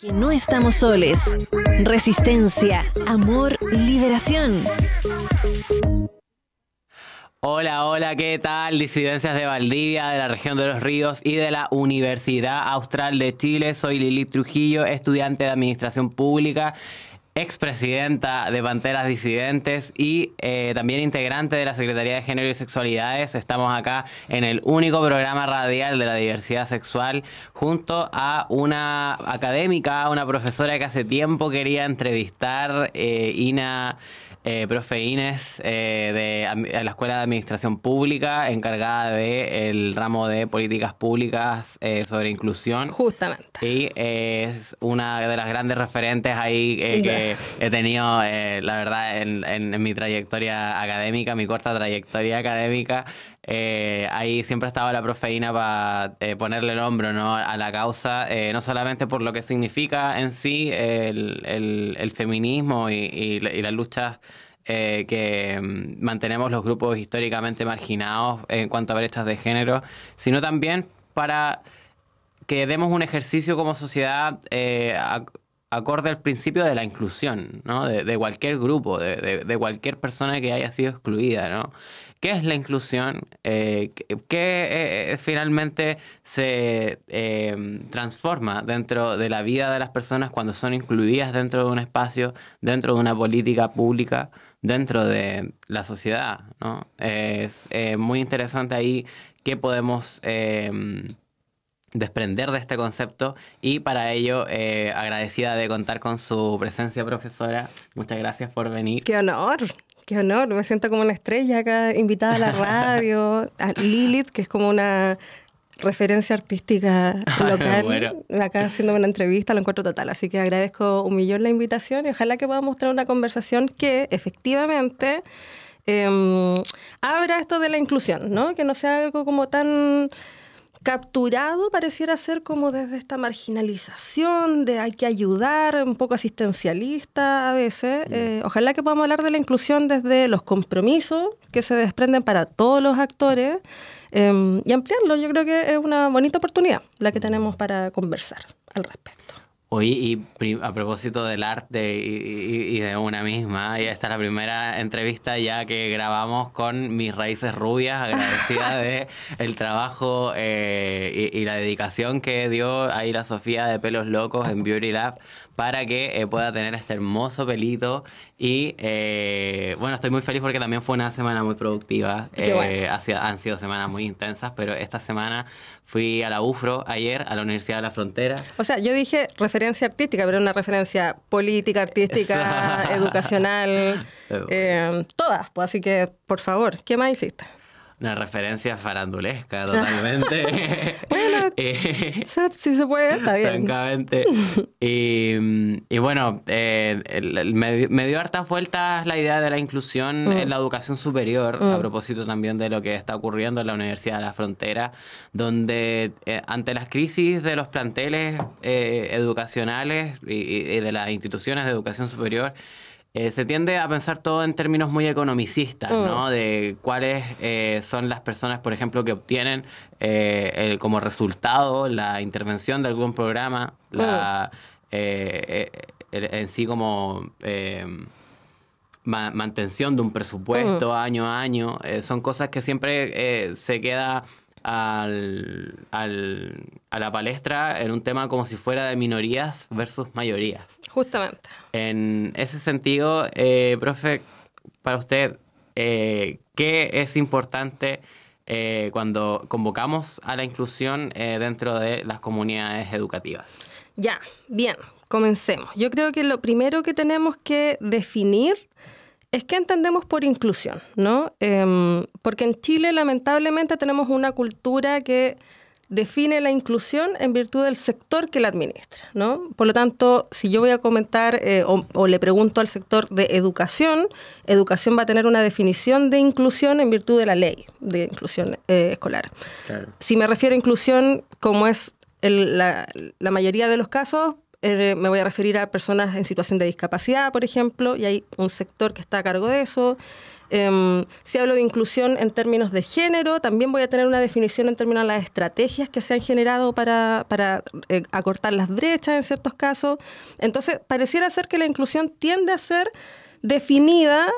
Que no estamos soles. Resistencia, amor, liberación. Hola, hola, ¿qué tal? Disidencias de Valdivia, de la región de Los Ríos y de la Universidad Austral de Chile. Soy Lili Trujillo, estudiante de Administración Pública, expresidenta de Panteras Disidentes y también integrante de la Secretaría de Género y Sexualidades. Estamos acá en el único programa radial de la diversidad sexual junto a una académica, una profesora que hace tiempo quería entrevistar, profe Inés, de la Escuela de Administración Pública, encargada del ramo de políticas públicas sobre inclusión. Justamente. Y es una de las grandes referentes ahí que he tenido, la verdad, en mi trayectoria académica, mi corta trayectoria académica. Ahí siempre estaba la profe Ina para ponerle el hombro, ¿no?, a la causa, no solamente por lo que significa en sí el feminismo y las luchas que mantenemos los grupos históricamente marginados en cuanto a brechas de género, sino también para que demos un ejercicio como sociedad acorde al principio de la inclusión, ¿no?, de cualquier grupo, de cualquier persona que haya sido excluida, ¿no? ¿Qué es la inclusión? ¿Qué finalmente se transforma dentro de la vida de las personas cuando son incluidas dentro de un espacio, dentro de una política pública, dentro de la sociedad, ¿no? Es muy interesante ahí qué podemos desprender de este concepto, y para ello agradecida de contar con su presencia, profesora. Muchas gracias por venir. ¡Qué honor! ¡Qué honor! Me siento como una estrella acá, invitada a la radio, a Lilith, que es como una referencia artística local. Bueno. Acá haciendo una entrevista, lo encuentro total. Así que agradezco un millón la invitación y ojalá que podamos tener una conversación que efectivamente abra esto de la inclusión, ¿no? Que no sea algo como tan capturado, pareciera ser como desde esta marginalización de hay que ayudar, un poco asistencialista a veces. Ojalá que podamos hablar de la inclusión desde los compromisos que se desprenden para todos los actores y ampliarlo. Yo creo que es una bonita oportunidad la que tenemos para conversar al respecto. Oye, y a propósito del arte y de una misma, ya está la primera entrevista ya que grabamos con Mis Raíces Rubias, agradecida de el trabajo y la dedicación que dio ahí la Sofía de Pelos Locos en Beauty Lab para que pueda tener este hermoso pelito. Y bueno, estoy muy feliz porque también fue una semana muy productiva. Bueno. Han sido semanas muy intensas, pero esta semana fui a la UFRO ayer, a la Universidad de la Frontera. O sea, yo dije referencia artística, pero una referencia política, artística, educacional, todas. Pues, así que, por favor, ¿qué más hiciste? Una referencia farandulesca, totalmente. Bueno, si se puede, está bien. Francamente. Y bueno, me dio hartas vueltas la idea de la inclusión en la educación superior, a propósito también de lo que está ocurriendo en la Universidad de la Frontera, donde ante las crisis de los planteles educacionales y de las instituciones de educación superior, se tiende a pensar todo en términos muy economicistas, ¿no? De cuáles son las personas, por ejemplo, que obtienen como resultado la intervención de algún programa, en sí como mantención de un presupuesto año a año. Son cosas que siempre se queda a la palestra en un tema como si fuera de minorías versus mayorías. Justamente. En ese sentido, profe, para usted, ¿qué es importante cuando convocamos a la inclusión dentro de las comunidades educativas? Ya, bien, comencemos. Yo creo que lo primero que tenemos que definir es qué entendemos por inclusión, ¿no? Porque en Chile, lamentablemente, tenemos una cultura que define la inclusión en virtud del sector que la administra, ¿no? Por lo tanto, si yo voy a comentar o le pregunto al sector de educación, educación va a tener una definición de inclusión en virtud de la ley de inclusión escolar. Claro. Si me refiero a inclusión, como es la mayoría de los casos, me voy a referir a personas en situación de discapacidad, por ejemplo, y hay un sector que está a cargo de eso. Si hablo de inclusión en términos de género, también voy a tener una definición en términos de las estrategias que se han generado para acortar las brechas en ciertos casos. Entonces, pareciera ser que la inclusión tiende a ser definida,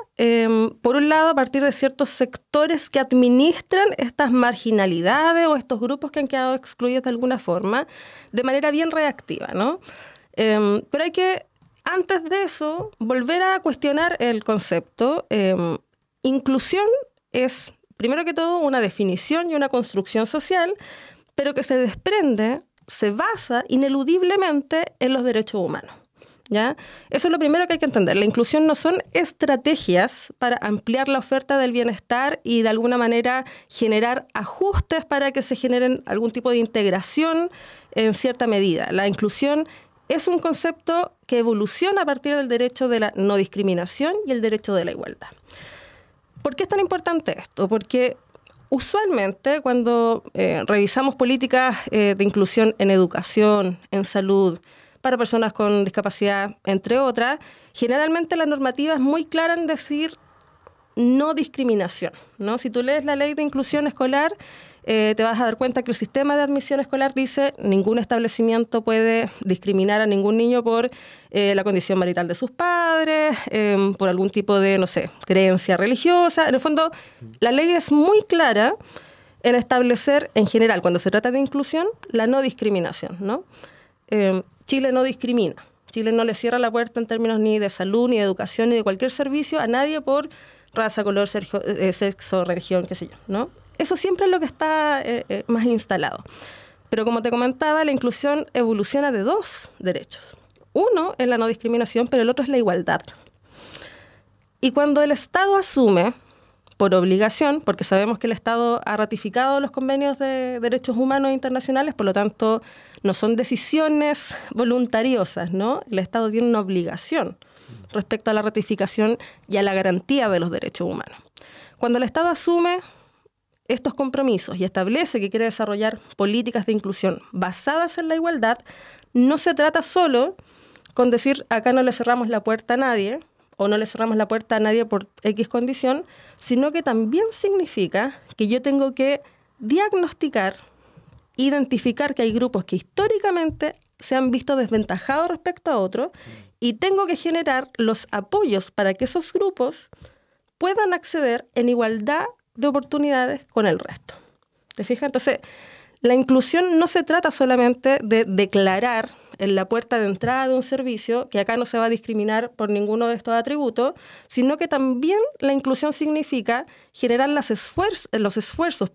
por un lado, a partir de ciertos sectores que administran estas marginalidades o estos grupos que han quedado excluidos de alguna forma, de manera bien reactiva, ¿no? Pero hay que, antes de eso, volver a cuestionar el concepto. Inclusión es, primero que todo, una definición y una construcción social, pero que se desprende, se basa ineludiblemente en los derechos humanos, ¿ya? Eso es lo primero que hay que entender. La inclusión no son estrategias para ampliar la oferta del bienestar y de alguna manera generar ajustes para que se generen algún tipo de integración en cierta medida. La inclusión es un concepto que evoluciona a partir del derecho de la no discriminación y el derecho de la igualdad. ¿Por qué es tan importante esto? Porque usualmente cuando revisamos políticas de inclusión en educación, en salud, para personas con discapacidad, entre otras, generalmente la normativa es muy clara en decir no discriminación, ¿no? Si tú lees la ley de inclusión escolar, te vas a dar cuenta que el sistema de admisión escolar dice ningún establecimiento puede discriminar a ningún niño por la condición marital de sus padres, por algún tipo de, no sé, creencia religiosa. En el fondo, la ley es muy clara en establecer, en general, cuando se trata de inclusión, la no discriminación, ¿no? Chile no discrimina. Chile no le cierra la puerta en términos ni de salud, ni de educación, ni de cualquier servicio a nadie por raza, color, sexo, religión, qué sé yo, ¿no? Eso siempre es lo que está más instalado. Pero como te comentaba, la inclusión evoluciona de dos derechos. Uno es la no discriminación, pero el otro es la igualdad. Y cuando el Estado asume, por obligación, porque sabemos que el Estado ha ratificado los convenios de derechos humanos internacionales, por lo tanto, no son decisiones voluntariosas, ¿no? El Estado tiene una obligación respecto a la ratificación y a la garantía de los derechos humanos. Cuando el Estado asume estos compromisos y establece que quiere desarrollar políticas de inclusión basadas en la igualdad, no se trata solo con decir acá no le cerramos la puerta a nadie o no le cerramos la puerta a nadie por X condición, sino que también significa que yo tengo que diagnosticar, identificar que hay grupos que históricamente se han visto desventajados respecto a otros y tengo que generar los apoyos para que esos grupos puedan acceder en igualdad de oportunidades con el resto. ¿Te fijas? Entonces, la inclusión no se trata solamente de declarar en la puerta de entrada de un servicio que acá no se va a discriminar por ninguno de estos atributos, sino que también la inclusión significa generar los esfuerzos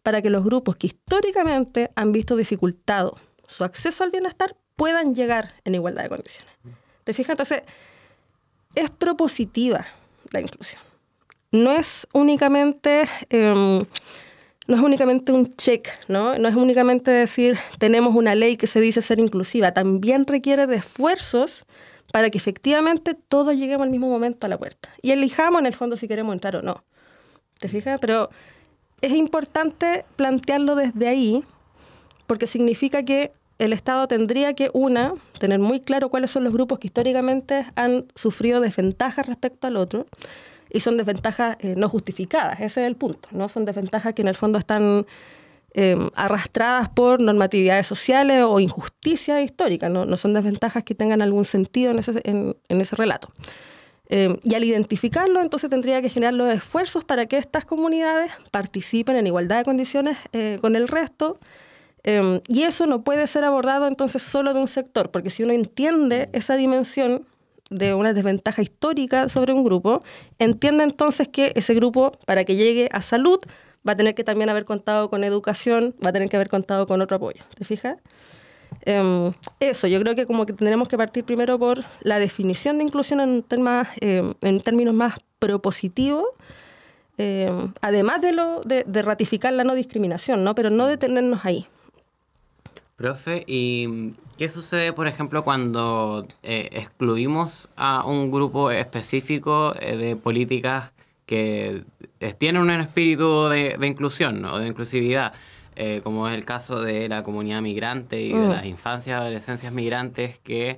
para que los grupos que históricamente han visto dificultado su acceso al bienestar puedan llegar en igualdad de condiciones. ¿Te fijas? Entonces, es propositiva la inclusión. No es únicamente un check, ¿no? No es únicamente decir tenemos una ley que se dice ser inclusiva, también requiere de esfuerzos para que efectivamente todos lleguemos al mismo momento a la puerta y elijamos en el fondo si queremos entrar o no. ¿Te fijas? Pero es importante plantearlo desde ahí porque significa que el Estado tendría que, tener muy claro cuáles son los grupos que históricamente han sufrido desventajas respecto al otro. Y son desventajas no justificadas, ese es el punto, ¿no? Son desventajas que en el fondo están arrastradas por normatividades sociales o injusticias históricas, no son desventajas que tengan algún sentido en ese relato. Y al identificarlo, entonces tendría que generar los esfuerzos para que estas comunidades participen en igualdad de condiciones con el resto. Y eso no puede ser abordado entonces solo de un sector, porque si uno entiende esa dimensión de una desventaja histórica sobre un grupo, entiende entonces que ese grupo, para que llegue a salud, va a tener que también haber contado con educación, va a tener que haber contado con otro apoyo. ¿Te fijas? Eso, yo creo que como que tendremos que partir primero por la definición de inclusión en términos más propositivos, además de ratificar la no discriminación, ¿no? Pero no detenernos ahí. Profe, ¿y qué sucede, por ejemplo, cuando excluimos a un grupo específico de políticas que tienen un espíritu de inclusión, ¿no? De inclusividad? como es el caso de la comunidad migrante y de las infancias y adolescencias migrantes que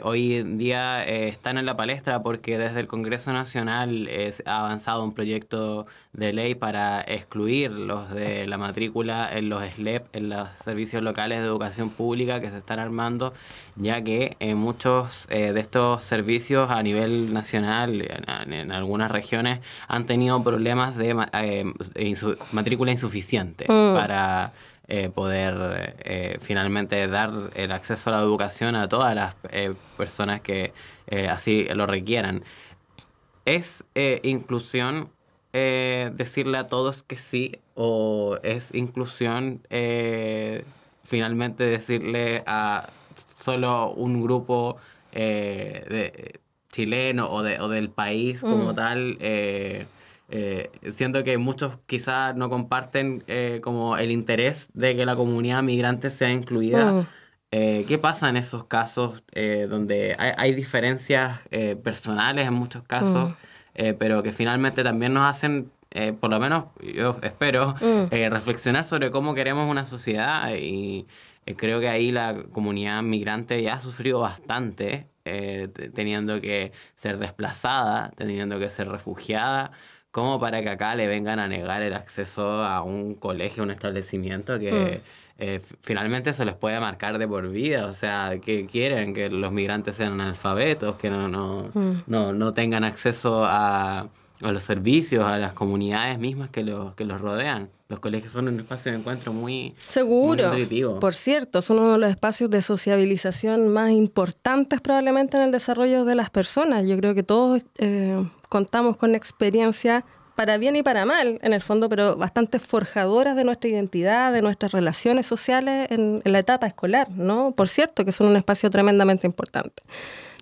hoy en día están en la palestra porque desde el Congreso Nacional ha avanzado un proyecto de ley para excluir los de la matrícula en los SLEP, en los servicios locales de educación pública que se están armando, ya que muchos de estos servicios a nivel nacional, en algunas regiones, han tenido problemas de matrícula insuficiente para poder finalmente dar el acceso a la educación a todas las personas que así lo requieran. ¿Es inclusión decirle a todos que sí, o es inclusión finalmente decirle a solo un grupo de chileno o del país como tal? Siento que muchos quizás no comparten como el interés de que la comunidad migrante sea incluida. ¿Qué pasa en esos casos donde hay diferencias personales en muchos casos, pero que finalmente también nos hacen, por lo menos yo espero, reflexionar sobre cómo queremos una sociedad? Y creo que ahí la comunidad migrante ya ha sufrido bastante, teniendo que ser desplazada, teniendo que ser refugiada, como para que acá le vengan a negar el acceso a un colegio, un establecimiento que finalmente se les puede marcar de por vida. O sea, que quieren que los migrantes sean analfabetos, que no tengan acceso a los servicios, a las comunidades mismas que los rodean. Los colegios son un espacio de encuentro muy nutritivo. Por cierto, son uno de los espacios de sociabilización más importantes probablemente en el desarrollo de las personas. Yo creo que todos contamos con experiencias, para bien y para mal, en el fondo, pero bastante forjadoras de nuestra identidad, de nuestras relaciones sociales en la etapa escolar, ¿no? Por cierto, que son un espacio tremendamente importante.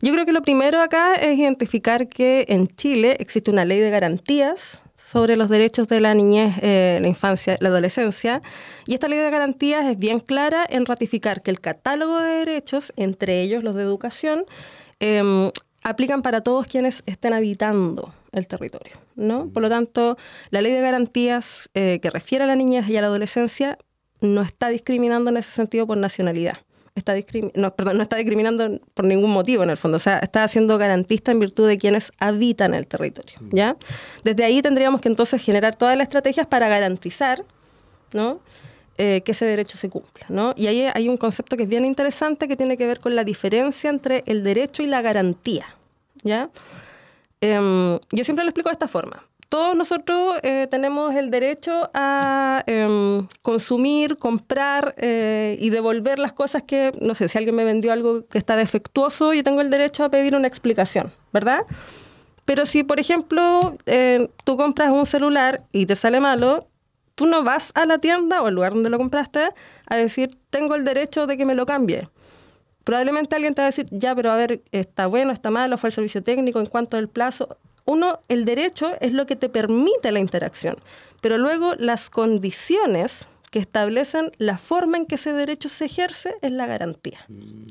Yo creo que lo primero acá es identificar que en Chile existe una ley de garantías sobre los derechos de la niñez, la infancia, la adolescencia, y esta ley de garantías es bien clara en ratificar que el catálogo de derechos, entre ellos los de educación, aplican para todos quienes estén habitando el territorio, ¿no? Por lo tanto, la ley de garantías que refiere a la niñez y a la adolescencia no está discriminando en ese sentido por nacionalidad. No está discriminando por ningún motivo en el fondo, o sea, está siendo garantista en virtud de quienes habitan el territorio, ¿ya? Desde ahí tendríamos que entonces generar todas las estrategias para garantizar, ¿no?, que ese derecho se cumpla, ¿no? Y ahí hay un concepto que es bien interesante que tiene que ver con la diferencia entre el derecho y la garantía, ¿ya? Yo siempre lo explico de esta forma. Todos nosotros tenemos el derecho a consumir, comprar y devolver las cosas que, no sé, si alguien me vendió algo que está defectuoso, yo tengo el derecho a pedir una explicación, ¿verdad? Pero si, por ejemplo, tú compras un celular y te sale malo, tú no vas a la tienda o al lugar donde lo compraste a decir, tengo el derecho de que me lo cambie. Probablemente alguien te va a decir, ya, pero a ver, está bueno, está malo, fue el servicio técnico, en cuanto al plazo. El derecho es lo que te permite la interacción, pero luego las condiciones que establecen la forma en que ese derecho se ejerce es la garantía.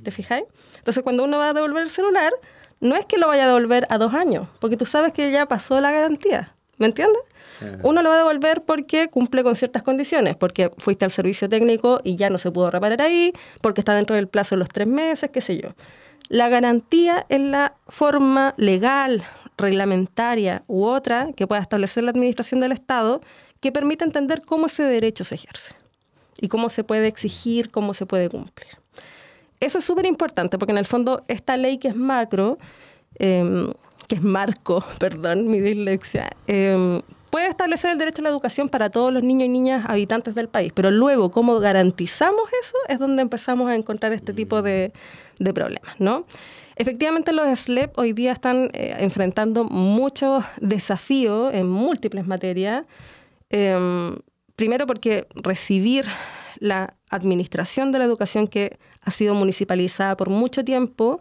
¿Te fijáis? Entonces, cuando uno va a devolver el celular, no es que lo vaya a devolver a 2 años, porque tú sabes que ya pasó la garantía. ¿Me entiendes? Uno lo va a devolver porque cumple con ciertas condiciones, porque fuiste al servicio técnico y ya no se pudo reparar ahí, porque está dentro del plazo de los 3 meses, qué sé yo. La garantía es la forma legal, reglamentaria u otra que pueda establecer la administración del Estado que permite entender cómo ese derecho se ejerce y cómo se puede exigir, cómo se puede cumplir. Eso es súper importante porque en el fondo esta ley que es marco, perdón, mi dislexia, puede establecer el derecho a la educación para todos los niños y niñas habitantes del país, pero luego cómo garantizamos eso es donde empezamos a encontrar este tipo de problemas, ¿no? Efectivamente, los SLEP hoy día están enfrentando muchos desafíos en múltiples materias. Primero porque recibir la administración de la educación que ha sido municipalizada por mucho tiempo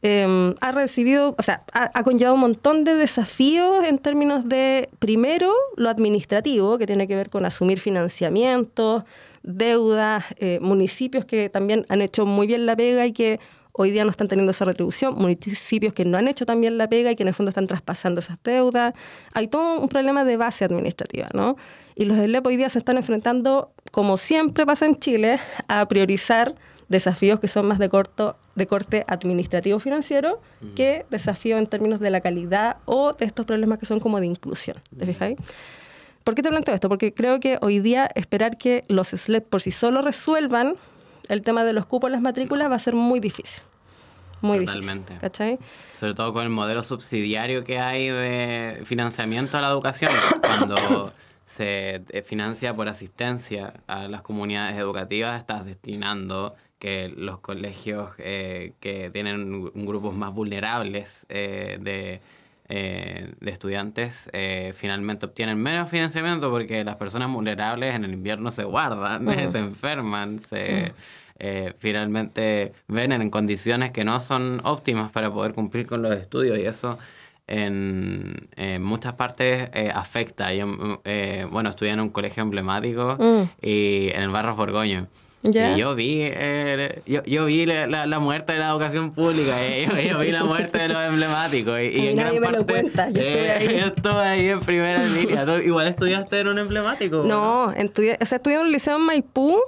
ha conllevado un montón de desafíos en términos de, primero, lo administrativo, que tiene que ver con asumir financiamientos, deudas, municipios que también han hecho muy bien la pega y que hoy día no están teniendo esa retribución, municipios que no han hecho también la pega y que en el fondo están traspasando esas deudas. Hay todo un problema de base administrativa, ¿no? Y los SLEP hoy día se están enfrentando, como siempre pasa en Chile, a priorizar desafíos que son más de corte administrativo-financiero que desafíos en términos de la calidad o de estos problemas que son como de inclusión. ¿Te fijáis? ¿Por qué te planteo esto? Porque creo que hoy día esperar que los SLEP por sí solos resuelvan el tema de los cupos en las matrículas va a ser muy difícil. Muy Totalmente. difícil. ¿Cachai? Sobre todo con el modelo subsidiario que hay de financiamiento a la educación, cuando se financia por asistencia a las comunidades educativas, estás destinando que los colegios que tienen grupos más vulnerables de estudiantes finalmente obtienen menos financiamiento porque las personas vulnerables en el invierno se guardan, se enferman, finalmente ven en condiciones que no son óptimas para poder cumplir con los estudios, y eso en muchas partes afecta. Yo estudié en un colegio emblemático y en el Barros Borgoño. ¿Ya? Y yo vi la muerte de la educación pública, yo vi la muerte de los emblemáticos. Y en nadie gran me lo parte, cuenta, yo estuve ahí. Yo estuve ahí en primera línea. ¿Tú igual estudiaste en un emblemático? No, estudié en un liceo en Maipú.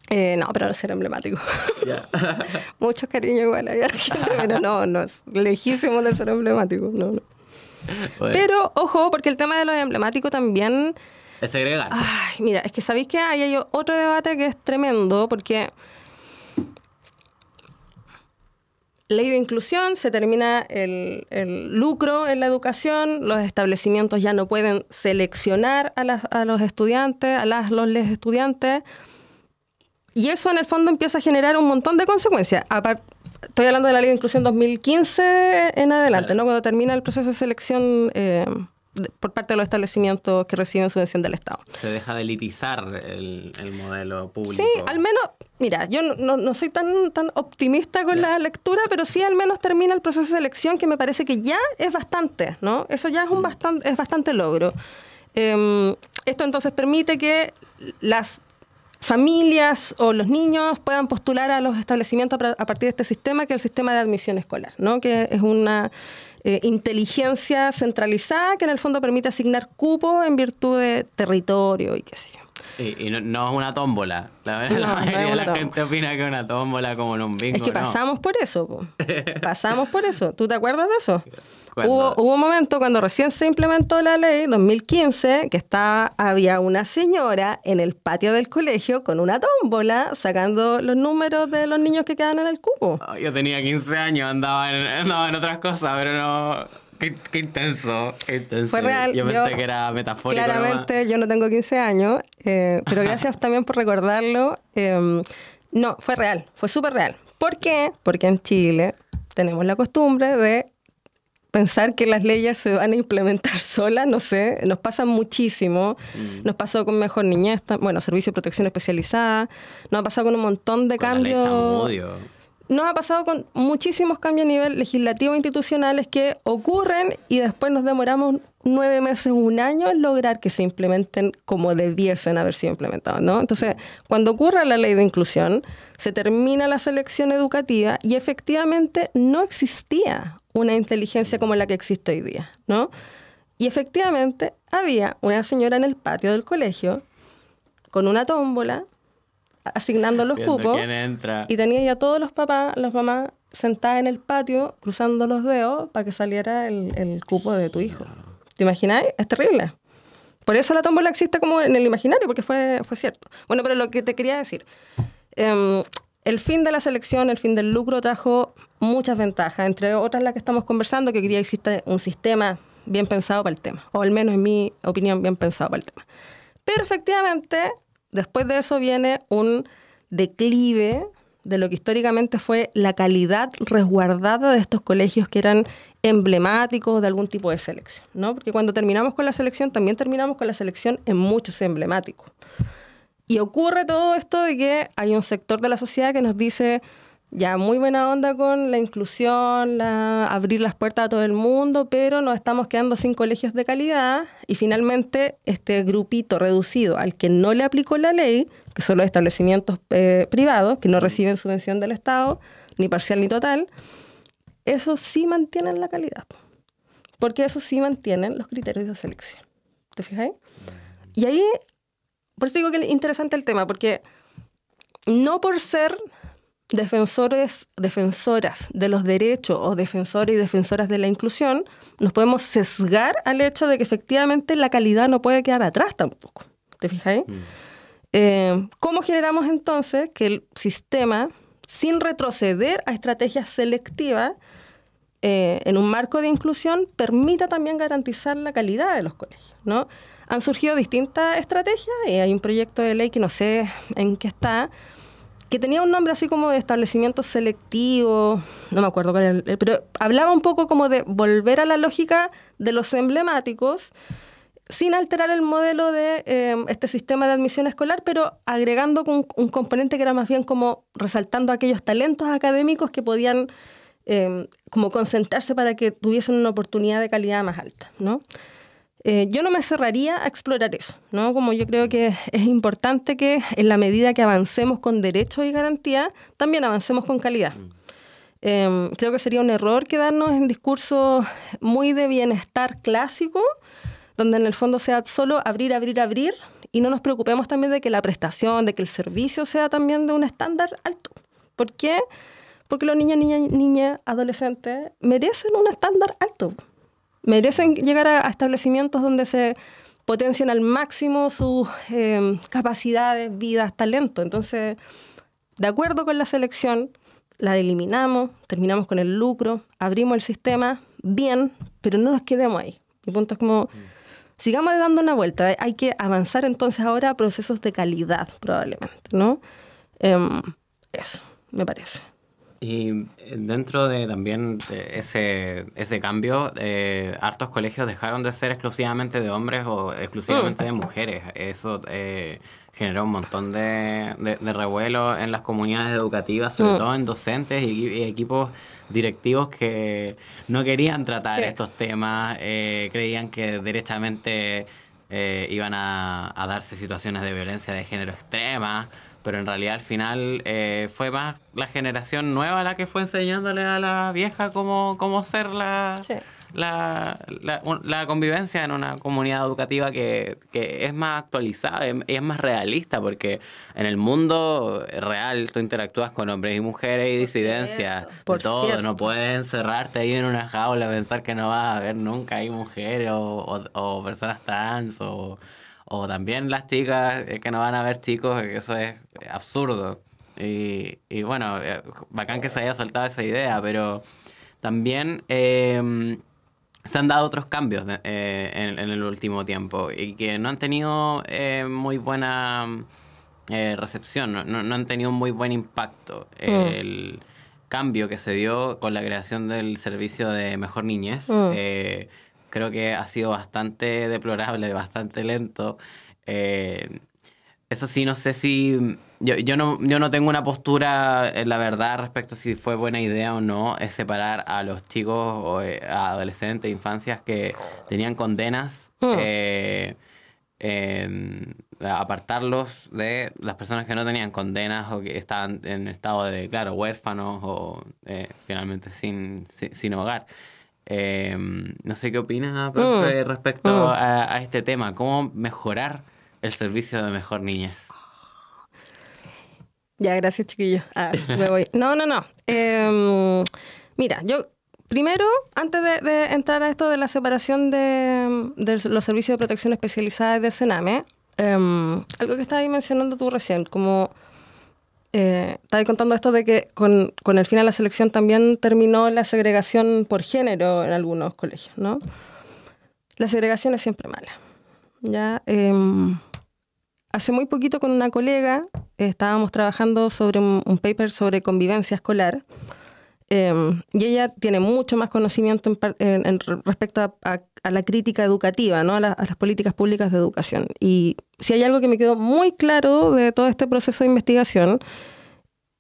No, pero ahora era emblemático. Yeah. Mucho cariño igual había la gente, pero no, es lejísimo de ser emblemático. No. Bueno, Pero, ojo, porque el tema de los emblemáticos también... es segregar. Ay, mira, es que sabéis que hay otro debate que es tremendo, porque ley de inclusión, se termina el lucro en la educación, los establecimientos ya no pueden seleccionar a los estudiantes, los estudiantes, y eso en el fondo empieza a generar un montón de consecuencias. Estoy hablando de la ley de inclusión 2015 en adelante, ¿no? Cuando termina el proceso de selección por parte de los establecimientos que reciben subvención del Estado. Se deja de elitizar el modelo público. Sí, al menos, mira, yo no soy tan optimista con la lectura, pero sí al menos termina el proceso de selección, que me parece que ya es bastante, ¿no? Eso ya es bastante logro. Esto entonces permite que las familias o los niños puedan postular a los establecimientos a partir de este sistema, que es el sistema de admisión escolar, ¿no? Que es una inteligencia centralizada que en el fondo permite asignar cupos en virtud de territorio y qué sé yo. Y no es una tómbola. La mayoría de la gente opina que es una tómbola como en un bingo. Es que pasamos por eso, po. Pasamos por eso. ¿Tú te acuerdas de eso? ¿Cuándo? Hubo un momento cuando recién se implementó la ley, 2015, que había una señora en el patio del colegio con una tómbola sacando los números de los niños que quedaban en el cupo. Oh, yo tenía 15 años, andaba en otras cosas, pero no... Qué intenso, qué intenso. Fue real. Yo pensé que era metafórico. Claramente nomás. yo no tengo 15 años, pero gracias también por recordarlo. No, fue real, fue súper real. ¿Por qué? Porque en Chile tenemos la costumbre de pensar que las leyes se van a implementar solas, no sé, nos pasa muchísimo. Nos pasó con Mejor Niñez, Servicio de Protección Especializada, nos ha pasado con un montón de Con cambios. la ley Zamudio. Nos ha pasado con muchísimos cambios a nivel legislativo e institucionales que ocurren y después nos demoramos 9 meses, un año en lograr que se implementen como debiesen haber sido implementados, ¿no? Entonces, cuando ocurre la ley de inclusión, se termina la selección educativa y efectivamente no existía una inteligencia como la que existe hoy día, ¿no? Y efectivamente había una señora en el patio del colegio con una tómbola asignando los Viendo cupos quién entra. y tenía ya todos los papás, las mamás sentadas en el patio cruzando los dedos para que saliera el cupo de tu hijo. ¿Te imagináis? Es terrible. Por eso la tómbola existe como en el imaginario, porque fue cierto. Bueno, pero lo que te quería decir, el fin de la selección, el fin del lucro trajo muchas ventajas, entre otras las que estamos conversando, que hoy día existe un sistema bien pensado para el tema, o al menos en mi opinión bien pensado para el tema. Pero efectivamente, después de eso viene un declive de lo que históricamente fue la calidad resguardada de estos colegios que eran emblemáticos de algún tipo de selección, ¿no? Porque cuando terminamos con la selección, también terminamos con la selección en muchos emblemáticos. Y ocurre todo esto de que hay un sector de la sociedad que nos dice, ya, muy buena onda con la inclusión, abrir las puertas a todo el mundo, pero nos estamos quedando sin colegios de calidad y finalmente este grupito reducido al que no le aplicó la ley, que son los establecimientos privados, que no reciben subvención del Estado, ni parcial ni total, eso sí mantienen la calidad. Porque eso sí mantienen los criterios de selección. ¿Te fijas? Y ahí, por eso digo que es interesante el tema, porque no por ser defensoras de los derechos o defensores y defensoras de la inclusión, nos podemos sesgar al hecho de que efectivamente la calidad no puede quedar atrás tampoco. ¿Te fijas? ¿Cómo generamos entonces que el sistema, sin retroceder a estrategias selectivas, en un marco de inclusión, permita también garantizar la calidad de los colegios, ¿no? Han surgido distintas estrategias y hay un proyecto de ley que no sé en qué está, que tenía un nombre así como de establecimiento selectivo, no me acuerdo cuál era, pero hablaba un poco como de volver a la lógica de los emblemáticos, sin alterar el modelo de este sistema de admisión escolar, pero agregando un componente que era más bien como resaltando aquellos talentos académicos que podían como concentrarse para que tuviesen una oportunidad de calidad más alta, ¿no? Yo no me cerraría a explorar eso, ¿no? Como yo creo que es importante que en la medida que avancemos con derechos y garantías, también avancemos con calidad. Creo que sería un error quedarnos en discursos muy de bienestar clásico, donde en el fondo sea solo abrir, y no nos preocupemos también de que la prestación, de que el servicio sea también de un estándar alto. ¿Por qué? Porque los niñas, adolescentes merecen un estándar alto. Merecen llegar a establecimientos donde se potencian al máximo sus capacidades, vidas, talentos. Entonces, de acuerdo con la selección, la eliminamos, terminamos con el lucro, abrimos el sistema, bien, pero no nos quedemos ahí. Mi punto es como, sigamos dando una vuelta. Hay que avanzar entonces ahora a procesos de calidad, probablemente, ¿no? Eso, me parece. Y dentro de también de ese cambio, hartos colegios dejaron de ser exclusivamente de hombres o exclusivamente de mujeres. Eso generó un montón de revuelo en las comunidades educativas, sobre todo en docentes y equipos directivos que no querían tratar estos temas, creían que derechamente iban a darse situaciones de violencia de género extrema. Pero en realidad al final fue más la generación nueva la que fue enseñándole a la vieja cómo ser la convivencia en una comunidad educativa que es más actualizada y es más realista, porque en el mundo real tú interactúas con hombres y mujeres y disidencias, de todo. No puedes encerrarte ahí en una jaula, pensar que no vas a ver nunca ahí mujeres o personas trans o también las chicas que no van a ver chicos, que eso es absurdo. Y bueno, bacán que se haya soltado esa idea, pero también se han dado otros cambios en el último tiempo y que no han tenido muy buena recepción, no han tenido un muy buen impacto. El cambio que se dio con la creación del servicio de Mejor Niñez, creo que ha sido bastante deplorable, bastante lento. Eso sí, no sé si... Yo no tengo una postura, la verdad, respecto a si fue buena idea o no, es separar a los chicos o a adolescentes, infancias que tenían condenas, apartarlos de las personas que no tenían condenas o que estaban en estado de, claro, huérfanos o finalmente sin hogar. No sé qué opinas, profe, respecto a este tema. ¿Cómo mejorar el servicio de Mejor Niñez? Ya, gracias, chiquillos. Me voy. No. Mira, yo primero, antes de entrar a esto de la separación de los servicios de protección especializada del Sename, algo que estabas ahí mencionando tú recién, como estabas contando esto de que con el fin de la selección también terminó la segregación por género en algunos colegios, ¿no? La segregación es siempre mala, ¿ya? Hace muy poquito con una colega estábamos trabajando sobre un paper sobre convivencia escolar y ella tiene mucho más conocimiento respecto a la crítica educativa, ¿no? a las políticas públicas de educación. Y si hay algo que me quedó muy claro de todo este proceso de investigación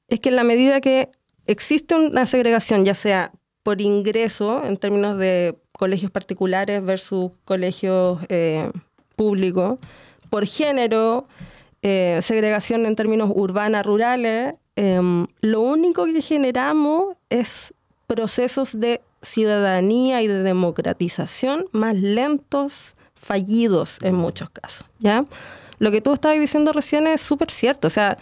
es que en la medida que existe una segregación, ya sea por ingreso en términos de colegios particulares versus colegios públicos, por género, segregación en términos urbanas, rurales, lo único que generamos es procesos de ciudadanía y de democratización más lentos, fallidos en muchos casos, ¿ya? Lo que tú estabas diciendo recién es súper cierto. O sea,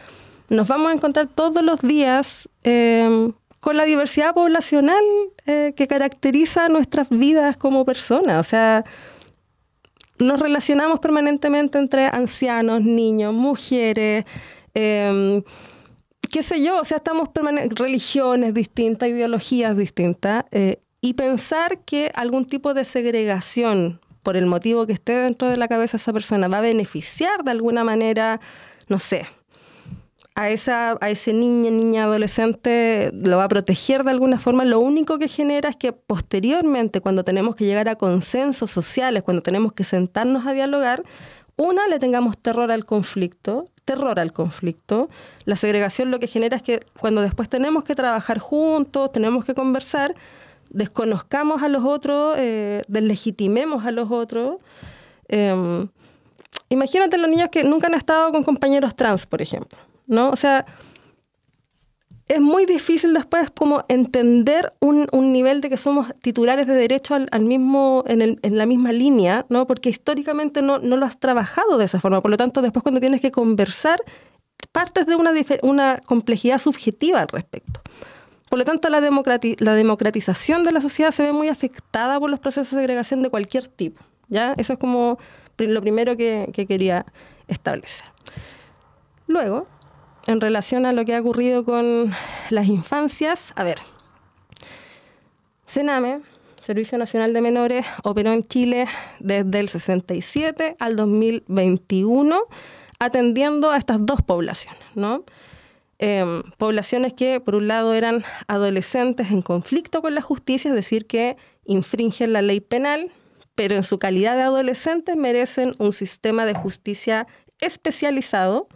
nos vamos a encontrar todos los días con la diversidad poblacional que caracteriza nuestras vidas como personas. O sea, nos relacionamos permanentemente entre ancianos, niños, mujeres, qué sé yo. O sea, estamos religiones distintas, ideologías distintas. Y pensar que algún tipo de segregación, por el motivo que esté dentro de la cabeza de esa persona, va a beneficiar de alguna manera, no sé, a ese niña, adolescente, lo va a proteger de alguna forma, lo único que genera es que posteriormente, cuando tenemos que llegar a consensos sociales, cuando tenemos que sentarnos a dialogar, le tengamos terror al conflicto. La segregación lo que genera es que cuando después tenemos que trabajar juntos, tenemos que conversar, desconozcamos a los otros, deslegitimemos a los otros. Imagínate los niños que nunca han estado con compañeros trans, por ejemplo, ¿no? O sea, es muy difícil después como entender un nivel de que somos titulares de derecho en la misma línea, ¿no? Porque históricamente no lo has trabajado de esa forma. Por lo tanto, después cuando tienes que conversar, partes de una complejidad subjetiva al respecto. Por lo tanto, la democratización de la sociedad se ve muy afectada por los procesos de segregación de cualquier tipo, ¿ya? Eso es como lo primero que quería establecer. Luego, en relación a lo que ha ocurrido con las infancias, a ver, CENAME, Servicio Nacional de Menores, operó en Chile desde el 67 al 2021, atendiendo a estas dos poblaciones, ¿no? Poblaciones que, por un lado, eran adolescentes en conflicto con la justicia, es decir, que infringen la ley penal, pero en su calidad de adolescentes merecen un sistema de justicia especializado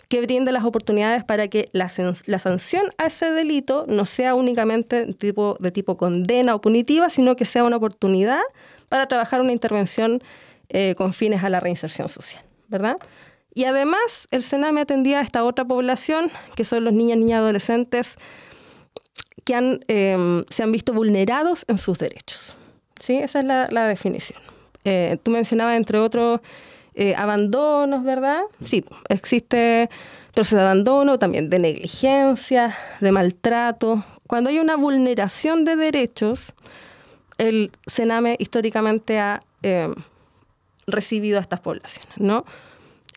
que brinde las oportunidades para que la sanción a ese delito no sea únicamente de tipo condena o punitiva, sino que sea una oportunidad para trabajar una intervención con fines a la reinserción social, ¿verdad? Y además, el CENAME atendía a esta otra población, que son los niños y adolescentes que se han visto vulnerados en sus derechos. ¿Sí? Esa es la definición. Tú mencionabas, entre otros, abandonos, ¿verdad? Sí, existe proceso de abandono, también de negligencia, de maltrato. Cuando hay una vulneración de derechos, el CENAME históricamente ha recibido a estas poblaciones, ¿no?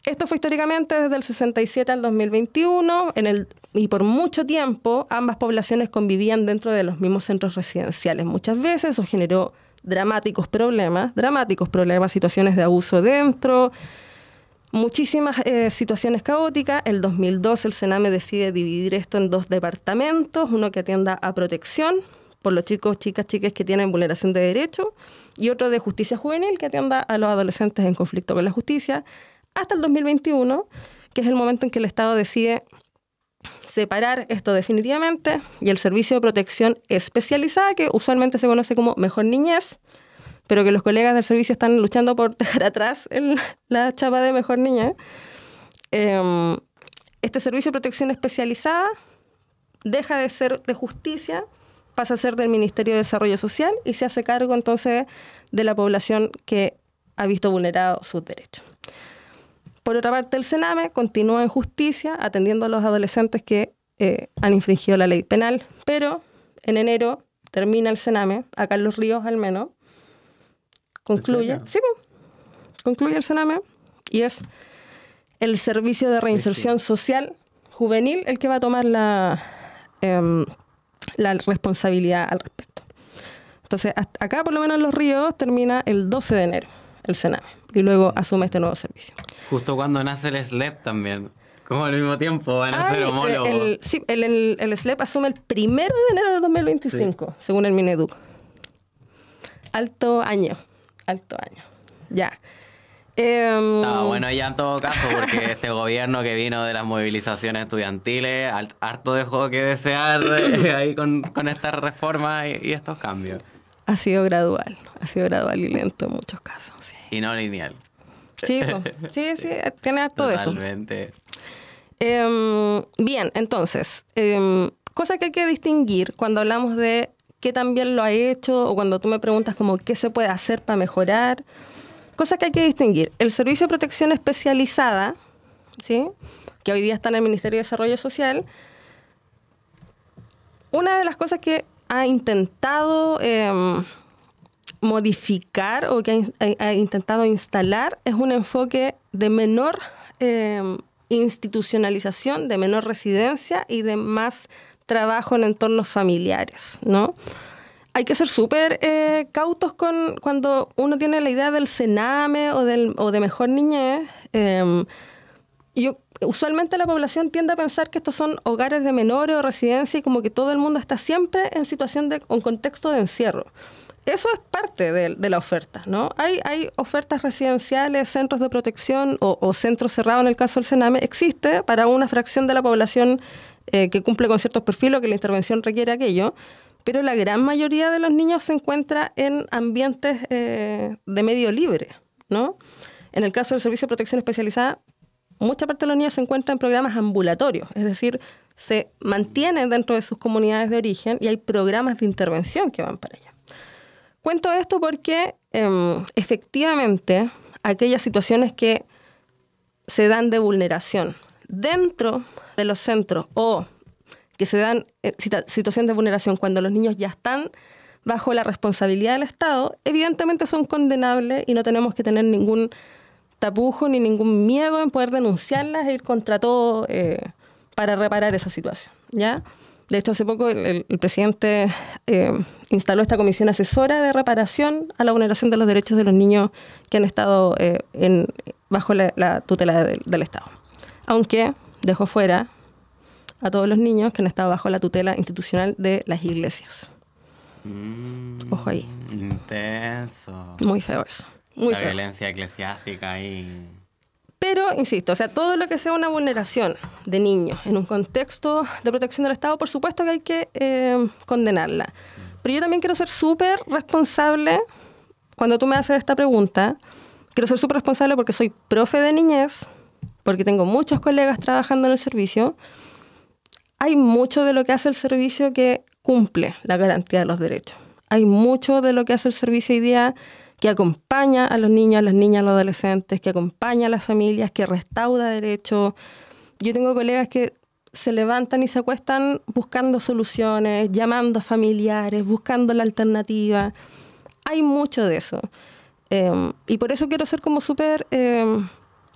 Esto fue históricamente desde el 67 al 2021, y por mucho tiempo ambas poblaciones convivían dentro de los mismos centros residenciales. Muchas veces eso generó dramáticos problemas, situaciones de abuso dentro, muchísimas situaciones caóticas. El 2002 el CENAME decide dividir esto en dos departamentos, uno que atienda a protección por los chicos, chicas que tienen vulneración de derechos, y otro de justicia juvenil que atienda a los adolescentes en conflicto con la justicia, hasta el 2021, que es el momento en que el Estado decide separar esto definitivamente, y el servicio de protección especializada, que usualmente se conoce como Mejor Niñez, pero que los colegas del servicio están luchando por dejar atrás la chapa de Mejor Niñez. Este servicio de protección especializada deja de ser de justicia, pasa a ser del Ministerio de Desarrollo Social y se hace cargo entonces de la población que ha visto vulnerados sus derechos. Por otra parte, el CENAME continúa en justicia atendiendo a los adolescentes que han infringido la ley penal, pero en enero termina el CENAME, acá en Los Ríos al menos, concluye el CENAME, y es el Servicio de Reinserción Social Juvenil el que va a tomar la responsabilidad al respecto. Entonces, acá por lo menos en Los Ríos termina el 12 de enero el CENAME, y luego asume este nuevo servicio. Justo cuando nace el SLEP también. Como al mismo tiempo van a ser homólogos. El SLEP asume el 1 de enero del 2025, según el Mineduc. Alto año. Ya. Bueno, ya en todo caso, porque este gobierno que vino de las movilizaciones estudiantiles, harto dejó que desear ahí con esta reforma y estos cambios. Ha sido gradual y lento en muchos casos. Sí. Y no lineal. Sí, tiene harto de eso. Totalmente. Bien, entonces, cosa que hay que distinguir cuando hablamos de qué tan bien lo ha hecho o cuando tú me preguntas como qué se puede hacer para mejorar. Cosa que hay que distinguir. El Servicio de Protección Especializada, ¿sí?, que hoy día está en el Ministerio de Desarrollo Social, una de las cosas que ha intentado modificar o que ha intentado instalar es un enfoque de menor institucionalización, de menor residencia y de más trabajo en entornos familiares, ¿no? Hay que ser súper cautos cuando uno tiene la idea del Sename o de mejor niñez. Usualmente la población tiende a pensar que estos son hogares de menores o residencia y como que todo el mundo está siempre en situación de un contexto de encierro. Eso es parte de la oferta, ¿no? Hay ofertas residenciales, centros de protección o centros cerrados en el caso del Sename. Existe para una fracción de la población que cumple con ciertos perfiles o que la intervención requiere aquello, pero la gran mayoría de los niños se encuentra en ambientes de medio libre, ¿no? En el caso del Servicio de Protección Especializada, mucha parte de los niños se encuentran en programas ambulatorios, es decir, se mantienen dentro de sus comunidades de origen y hay programas de intervención que van para allá. Cuento esto porque efectivamente aquellas situaciones que se dan de vulneración dentro de los centros o que se dan situaciones de vulneración cuando los niños ya están bajo la responsabilidad del Estado, evidentemente son condenables y no tenemos que tener ningún tapujo ni ningún miedo en poder denunciarlas e ir contra todo para reparar esa situación, ¿ya? De hecho, hace poco el presidente instaló esta comisión asesora de reparación a la vulneración de los derechos de los niños que han estado bajo la tutela del Estado. Aunque dejó fuera a todos los niños que han estado bajo la tutela institucional de las iglesias. Ojo ahí. Intenso. Muy feo eso. Muy la feo. Violencia eclesiástica y... Pero, insisto, o sea, todo lo que sea una vulneración de niños en un contexto de protección del Estado, por supuesto que hay que condenarla. Pero yo también quiero ser súper responsable, cuando tú me haces esta pregunta, quiero ser súper responsable porque soy profe de niñez, porque tengo muchos colegas trabajando en el servicio. Hay mucho de lo que hace el servicio que cumple la garantía de los derechos. Hay mucho de lo que hace el servicio hoy día que acompaña a los niños, a las niñas, a los adolescentes, que acompaña a las familias, que restaura derechos. Yo tengo colegas que se levantan y se acuestan buscando soluciones, llamando a familiares, buscando la alternativa. Hay mucho de eso. Y por eso quiero ser como súper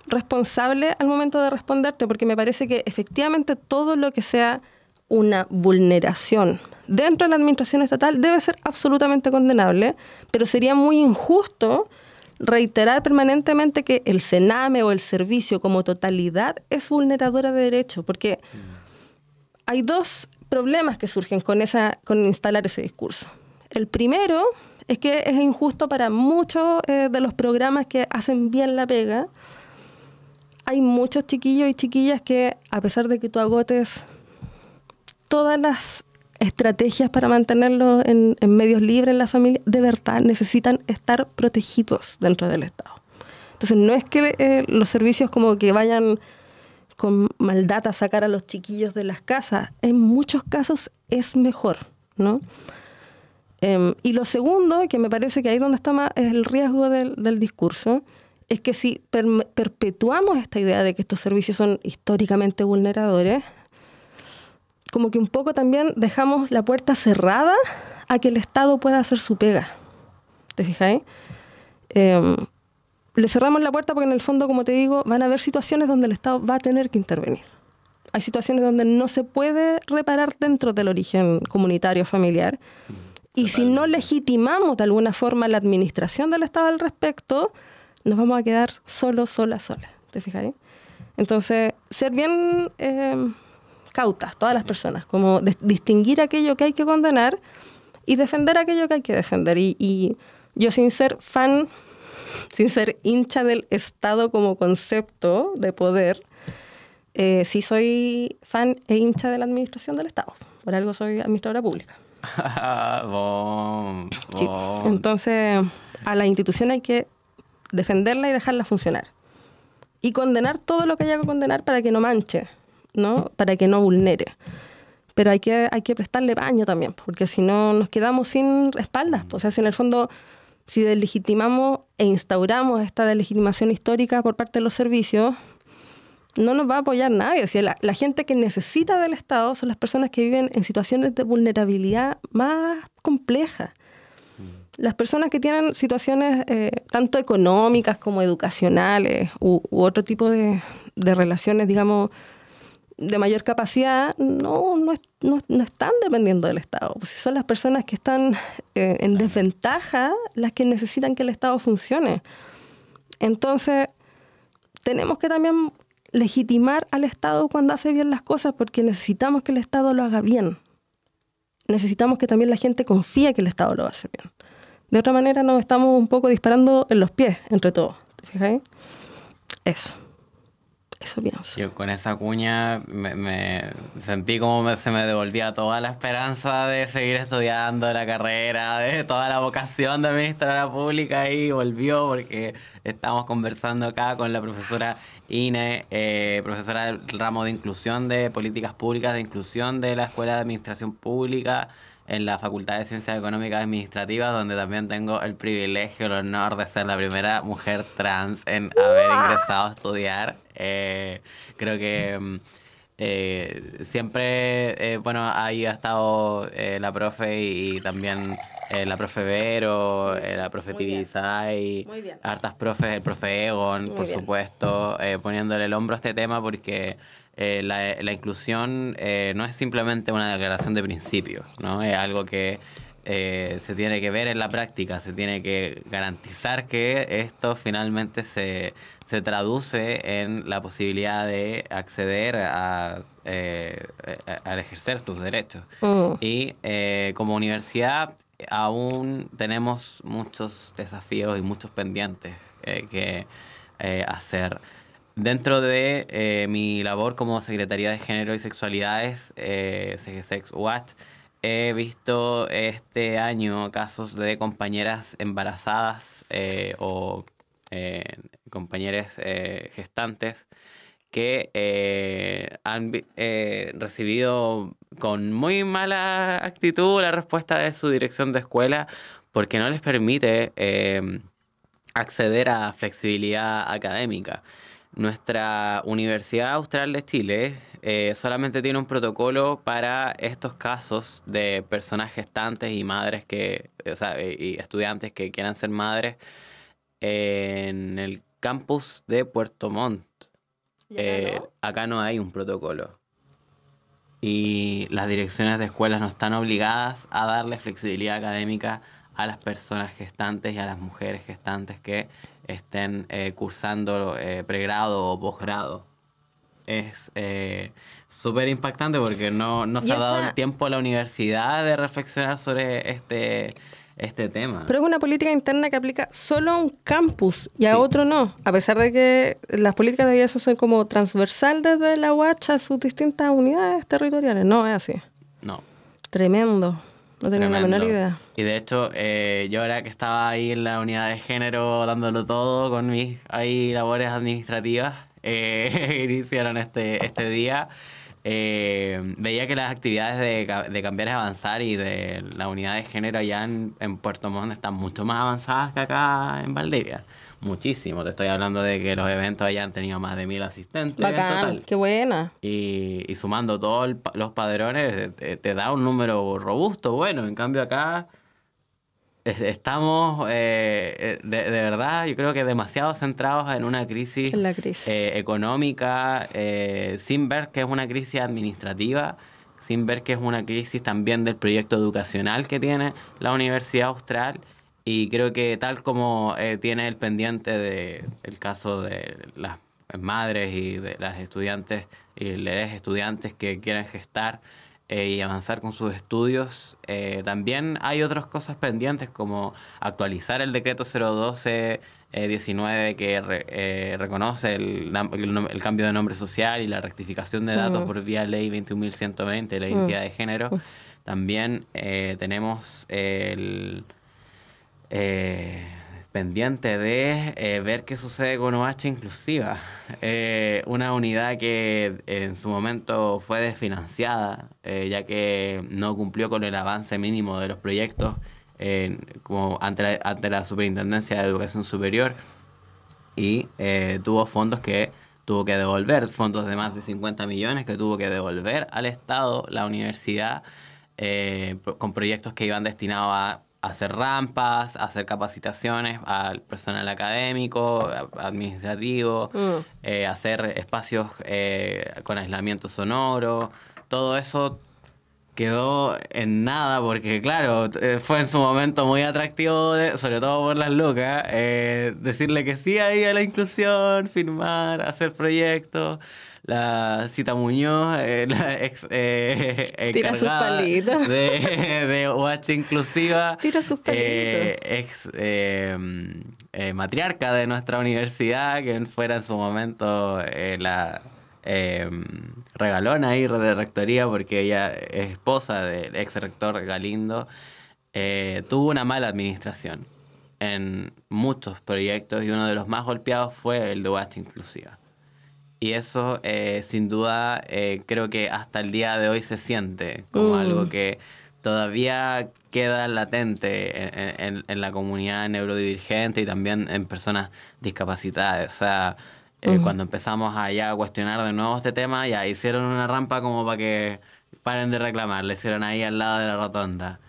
responsable al momento de responderte, porque me parece que efectivamente todo lo que sea una vulneración dentro de la administración estatal debe ser absolutamente condenable, pero sería muy injusto reiterar permanentemente que el Sename o el servicio como totalidad es vulneradora de derechos, porque hay dos problemas que surgen con instalar ese discurso. El primero es que es injusto para muchos de los programas que hacen bien la pega. Hay muchos chiquillos y chiquillas que, a pesar de que tú agotes todas las estrategias para mantenerlos en medios libres en la familia, de verdad necesitan estar protegidos dentro del Estado. Entonces no es que los servicios como que vayan con maldad a sacar a los chiquillos de las casas. En muchos casos es mejor, ¿no? Y lo segundo, que me parece que ahí donde está más es el riesgo del discurso, es que si perpetuamos esta idea de que estos servicios son históricamente vulneradores, como que un poco también dejamos la puerta cerrada a que el Estado pueda hacer su pega. ¿Te fijáis? Le cerramos la puerta porque en el fondo, como te digo, van a haber situaciones donde el Estado va a tener que intervenir. Hay situaciones donde no se puede reparar dentro del origen comunitario familiar. Y si no legitimamos de alguna forma la administración del Estado al respecto, nos vamos a quedar solas. ¿Te fijáis? Entonces, ser bien cautas, todas las personas, como distinguir aquello que hay que condenar y defender aquello que hay que defender. Y yo, sin ser fan, sin ser hincha del Estado como concepto de poder, sí soy fan e hincha de la administración del Estado. Por algo soy administradora pública. Sí. Entonces, a la institución hay que defenderla y dejarla funcionar. Y condenar todo lo que haya que condenar para que no manche ¿no? Para que no vulnere. Pero hay que prestarle paño también, porque si no nos quedamos sin espaldas. O sea, si en el fondo, si deslegitimamos e instauramos esta deslegitimación histórica por parte de los servicios, no nos va a apoyar nadie. O sea, la gente que necesita del Estado son las personas que viven en situaciones de vulnerabilidad más complejas. Las personas que tienen situaciones tanto económicas como educacionales u otro tipo de relaciones, digamos, de mayor capacidad, no están dependiendo del Estado. Pues son las personas que están en desventaja las que necesitan que el Estado funcione. Entonces, tenemos que también legitimar al Estado cuando hace bien las cosas, porque necesitamos que el Estado lo haga bien. Necesitamos que también la gente confíe que el Estado lo va a hacer bien. De otra manera nos estamos un poco disparando en los pies entre todos. ¿Te fijas? Eso pienso. Yo con esa cuña me sentí como se me devolvía toda la esperanza de seguir estudiando la carrera, de toda la vocación de administradora pública, y volvió porque estamos conversando acá con la profesora Ine, profesora del ramo de inclusión de políticas públicas de inclusión de la Escuela de Administración Pública en la Facultad de Ciencias Económicas y Administrativas, donde también tengo el privilegio, el honor de ser la primera mujer trans en haber ingresado a estudiar. Creo que siempre, bueno, ahí ha estado la profe y también la profe Vero, la profe Tibisay, hartas profes, el profe Egon, por supuesto, poniéndole el hombro a este tema porque la inclusión no es simplemente una declaración de principios, ¿no? Es algo que se tiene que ver en la práctica, se tiene que garantizar que esto finalmente se traduce en la posibilidad de acceder al ejercer tus derechos. Y como universidad aún tenemos muchos desafíos y muchos pendientes que hacer. Dentro de mi labor como Secretaría de Género y Sexualidades, CGSEX UACH, he visto este año casos de compañeras embarazadas o compañeras gestantes que han recibido con muy mala actitud la respuesta de su dirección de escuela porque no les permite acceder a flexibilidad académica. Nuestra Universidad Austral de Chile solamente tiene un protocolo para estos casos de personas gestantes y madres y estudiantes que quieran ser madres en el campus de Puerto Montt. Acá no hay un protocolo. Y las direcciones de escuelas no están obligadas a darle flexibilidad académica a las personas gestantes y a las mujeres gestantes que estén cursando pregrado o posgrado. Es súper impactante porque no se ha dado el tiempo a la universidad de reflexionar sobre este tema. Pero es una política interna que aplica solo a un campus y a otro no. A pesar de que las políticas de IESO son como transversal desde la UACH a sus distintas unidades territoriales. No es así. No. Tremendo. No tenía la menor idea. Y de hecho, yo ahora que estaba ahí en la unidad de género dándolo todo con mis labores administrativas que iniciaron este día, veía que las actividades de Cambiar es Avanzar y de la unidad de género allá en Puerto Montt están mucho más avanzadas que acá en Valdivia. Muchísimo. Te estoy hablando de que los eventos allá han tenido más de 1000 asistentes. Bacán, en total. Qué buena. Y sumando todos los padrones, te da un número robusto. Bueno, en cambio acá estamos, de verdad, yo creo que demasiado centrados en una crisis, económica, sin ver que es una crisis administrativa, sin ver que es una crisis también del proyecto educacional que tiene la Universidad Austral. Y creo que tal como tiene el pendiente del caso de las madres y de las estudiantes y les estudiantes que quieren gestar y avanzar con sus estudios, también hay otras cosas pendientes como actualizar el decreto 012-19 que reconoce el cambio de nombre social y la rectificación de datos por vía ley 21.120, la identidad de género. También tenemos pendiente de ver qué sucede con UH Inclusiva. Una unidad que en su momento fue desfinanciada, ya que no cumplió con el avance mínimo de los proyectos como ante la Superintendencia de Educación Superior, y tuvo fondos que tuvo que devolver, fondos de más de 50 millones que tuvo que devolver al Estado, la universidad, con proyectos que iban destinados a hacer rampas, a hacer capacitaciones al personal académico, administrativo, hacer espacios con aislamiento sonoro. Todo eso quedó en nada porque, claro, fue en su momento muy atractivo, sobre todo por las lucas, decirle que sí ahí a la inclusión, firmar, hacer proyectos. La Cita Muñoz, la ex Tira sus encargada palitos. de UH Inclusiva, Tira sus palitos. ex matriarca de nuestra universidad, que fuera en su momento la regalona ahí de rectoría, porque ella es esposa del ex rector Galindo, tuvo una mala administración en muchos proyectos, y uno de los más golpeados fue el de UH Inclusiva. Y eso, sin duda, creo que hasta el día de hoy se siente como algo que todavía queda latente en la comunidad neurodivergente y también en personas discapacitadas. O sea, cuando empezamos allá a cuestionar de nuevo este tema, ya hicieron una rampa como para que paren de reclamar. Le hicieron ahí al lado de la rotonda.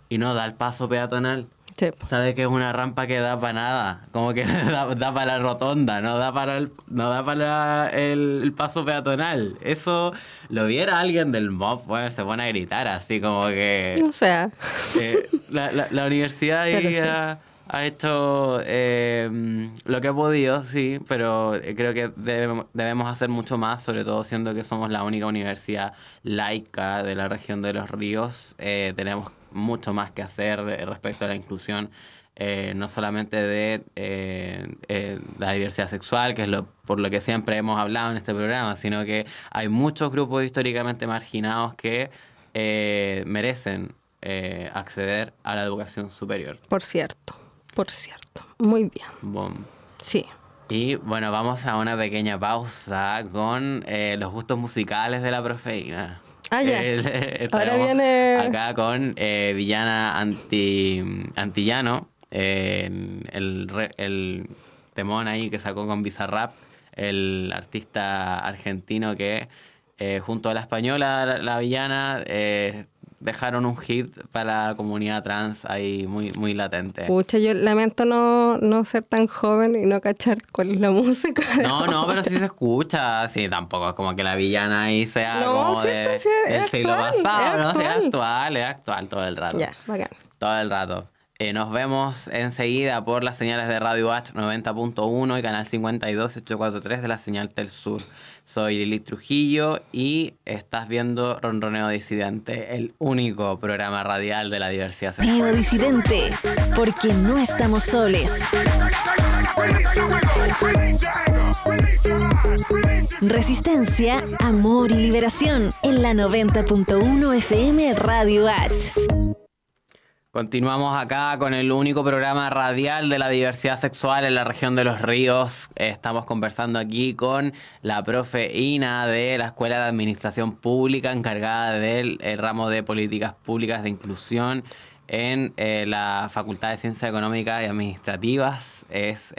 Y no da el paso peatonal. Sí. Sabe que es una rampa que da para nada, como que da para la rotonda, no da para el paso peatonal. Eso lo viera alguien del MOP, pues se pone a gritar así como que... O sea, la universidad ahí Pero sí. ha hecho lo que ha podido, sí, pero creo que debemos hacer mucho más, sobre todo siendo que somos la única universidad laica de la región de Los Ríos. Tenemos mucho más que hacer respecto a la inclusión, no solamente de la diversidad sexual, que es por lo que siempre hemos hablado en este programa, sino que hay muchos grupos históricamente marginados que merecen acceder a la educación superior. por cierto. Muy bien. Bom. Sí. Y bueno, vamos a una pequeña pausa con los gustos musicales de la profeína. Ah, ya. Ahora Ahora viene... acá con Villana Antillano, el temón ahí que sacó con Bizarrap, el artista argentino que junto a la española, la Villana, dejaron un hit para la comunidad trans ahí muy, muy latente. Pucha, yo lamento no ser tan joven y no cachar cuál es la música. No, pero sí se escucha. Sí, tampoco es como que la Villana ahí sea No, como sí, del sí, es siglo actual, pasado, ¿no? Sí, es es actual todo el rato. Ya, bacán. Todo el rato. Nos vemos enseguida por las señales de Radio H 90.1 y canal 52843 de la señal Tel Sur. Soy Lili Trujillo y estás viendo Ronroneo Disidente, el único programa radial de la diversidad sexual. Ronroneo Disidente, porque no estamos soles. Resistencia, amor y liberación en la 90.1 FM Radio H. Continuamos acá con el único programa radial de la diversidad sexual en la región de Los Ríos. Estamos conversando aquí con la profe Ina de la Escuela de Administración Pública, encargada del ramo de Políticas Públicas de Inclusión en la Facultad de Ciencias Económicas y Administrativas. Es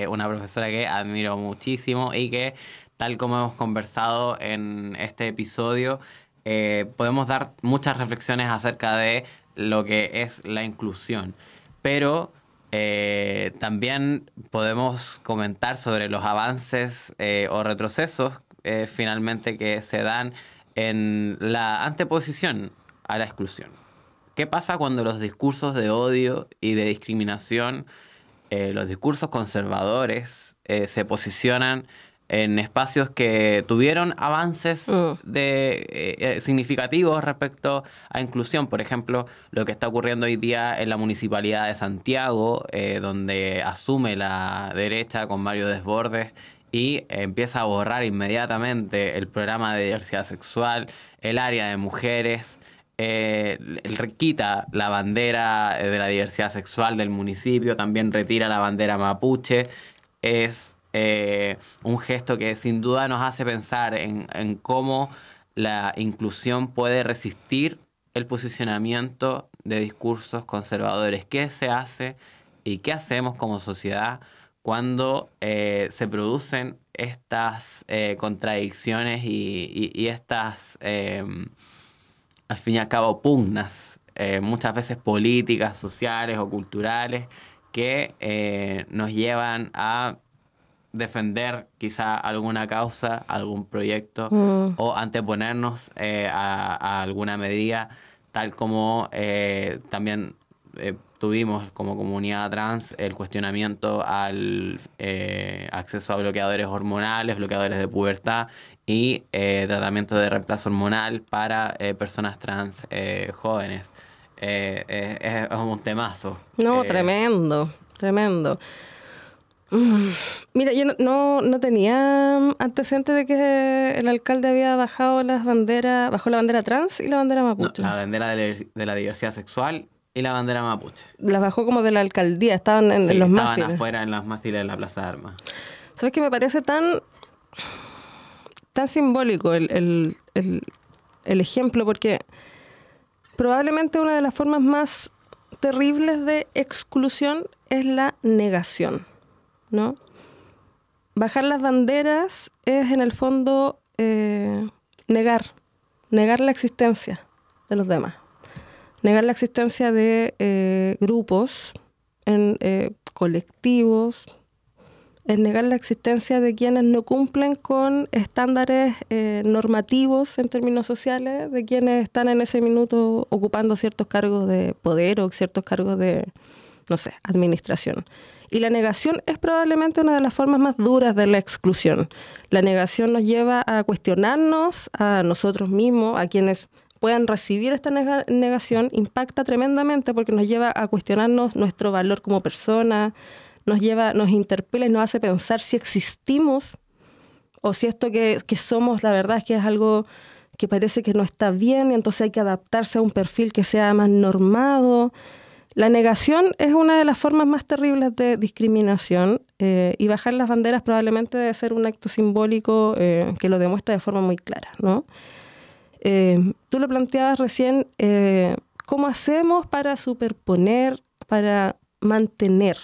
una profesora que admiro muchísimo y que, tal como hemos conversado en este episodio, podemos dar muchas reflexiones acerca de lo que es la inclusión, pero también podemos comentar sobre los avances o retrocesos finalmente que se dan en la anteposición a la exclusión. ¿Qué pasa cuando los discursos de odio y de discriminación, los discursos conservadores, se posicionan en espacios que tuvieron avances significativos respecto a inclusión? Por ejemplo, lo que está ocurriendo hoy día en la Municipalidad de Santiago, donde asume la derecha con Mario Desbordes y empieza a borrar inmediatamente el programa de diversidad sexual, el área de mujeres, quita la bandera de la diversidad sexual del municipio, también retira la bandera mapuche. Es un gesto que sin duda nos hace pensar en cómo la inclusión puede resistir el posicionamiento de discursos conservadores. ¿Qué se hace y qué hacemos como sociedad cuando se producen estas contradicciones y estas, al fin y al cabo, pugnas, muchas veces políticas, sociales o culturales, que nos llevan a defender quizá alguna causa, algún proyecto o anteponernos a alguna medida, tal como también tuvimos como comunidad trans el cuestionamiento al acceso a bloqueadores hormonales, bloqueadores de pubertad y tratamiento de reemplazo hormonal para personas trans jóvenes. Es un temazo. No, tremendo, tremendo. Mira, yo no tenía antecedentes de que el alcalde había bajado bajó la bandera trans y la bandera mapuche. No, la bandera de la diversidad sexual y la bandera mapuche. Las bajó como de la alcaldía, estaban en los mástiles. Estaban afuera en los mástiles de la Plaza de Armas. ¿Sabes qué? Me parece tan simbólico el ejemplo, porque probablemente una de las formas más terribles de exclusión es la negación, ¿no? Bajar las banderas es en el fondo negar la existencia de los demás, negar la existencia de grupos, colectivos, es negar la existencia de quienes no cumplen con estándares normativos en términos sociales, de quienes están en ese minuto ocupando ciertos cargos de poder o ciertos cargos de, no sé, administración. Y la negación es probablemente una de las formas más duras de la exclusión. La negación nos lleva a cuestionarnos a nosotros mismos, a quienes puedan recibir esta negación, impacta tremendamente porque nos lleva a cuestionarnos nuestro valor como persona, nos interpela y nos hace pensar si existimos o si esto que somos, la verdad es que es algo que parece que no está bien y entonces hay que adaptarse a un perfil que sea más normado. La negación es una de las formas más terribles de discriminación y bajar las banderas probablemente debe ser un acto simbólico que lo demuestra de forma muy clara, ¿no? Tú lo planteabas recién, ¿cómo hacemos para superponer, para mantener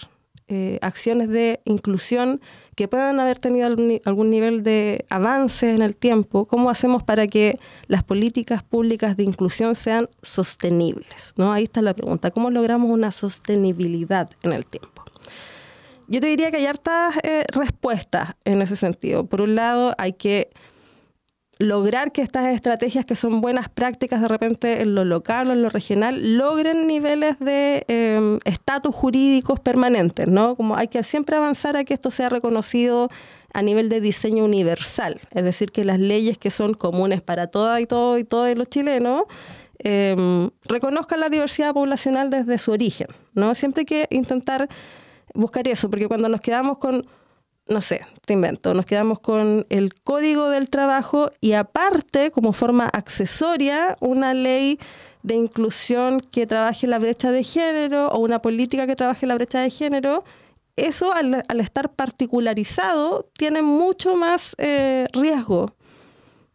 acciones de inclusión que puedan haber tenido algún nivel de avance en el tiempo? ¿Cómo hacemos para que las políticas públicas de inclusión sean sostenibles, ¿no? Ahí está la pregunta. ¿Cómo logramos una sostenibilidad en el tiempo? Yo te diría que hay hartas respuestas en ese sentido. Por un lado, hay que lograr que estas estrategias que son buenas prácticas de repente en lo local o en lo regional logren niveles de estatus jurídicos permanentes, ¿no? Como hay que siempre avanzar a que esto sea reconocido a nivel de diseño universal, es decir, que las leyes que son comunes para todas y todos los chilenos reconozcan la diversidad poblacional desde su origen, ¿no? Siempre hay que intentar buscar eso, porque cuando nos quedamos con, no sé, te invento, nos quedamos con el Código del Trabajo y aparte, como forma accesoria, una ley de inclusión que trabaje la brecha de género o una política que trabaje la brecha de género, eso al estar particularizado tiene mucho más riesgo,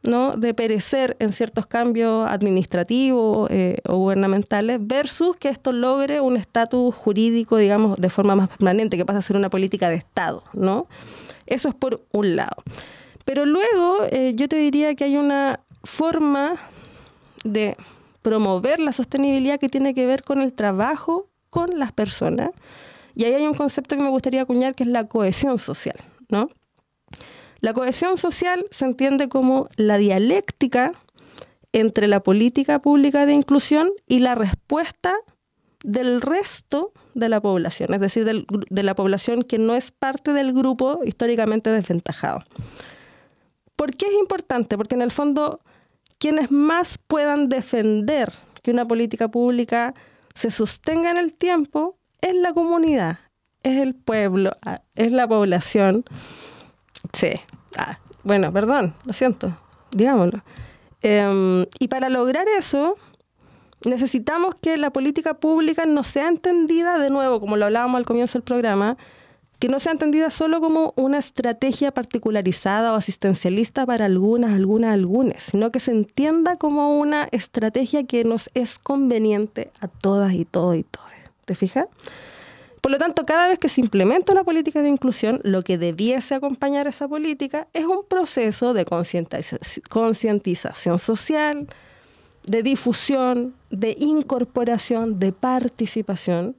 ¿no?, de perecer en ciertos cambios administrativos o gubernamentales versus que esto logre un estatus jurídico, digamos, de forma más permanente, que pasa a ser una política de Estado, ¿no? Eso es por un lado. Pero luego yo te diría que hay una forma de promover la sostenibilidad que tiene que ver con el trabajo con las personas. Y ahí hay un concepto que me gustaría acuñar que es la cohesión social, ¿no? La cohesión social se entiende como la dialéctica entre la política pública de inclusión y la respuesta del resto de la población, es decir, de la población que no es parte del grupo históricamente desventajado. ¿Por qué es importante? Porque en el fondo, quienes más puedan defender que una política pública se sostenga en el tiempo es la comunidad, es el pueblo, es la población. Sí. Bueno, perdón, lo siento, digámoslo. Y para lograr eso, necesitamos que la política pública no sea entendida, de nuevo, como lo hablábamos al comienzo del programa, que no sea entendida solo como una estrategia particularizada o asistencialista para algunas, sino que se entienda como una estrategia que nos es conveniente a todas y todos y todes. ¿Te fijas? Por lo tanto, cada vez que se implementa una política de inclusión, lo que debiese acompañar esa política es un proceso de concientización social, de difusión, de incorporación, de participación.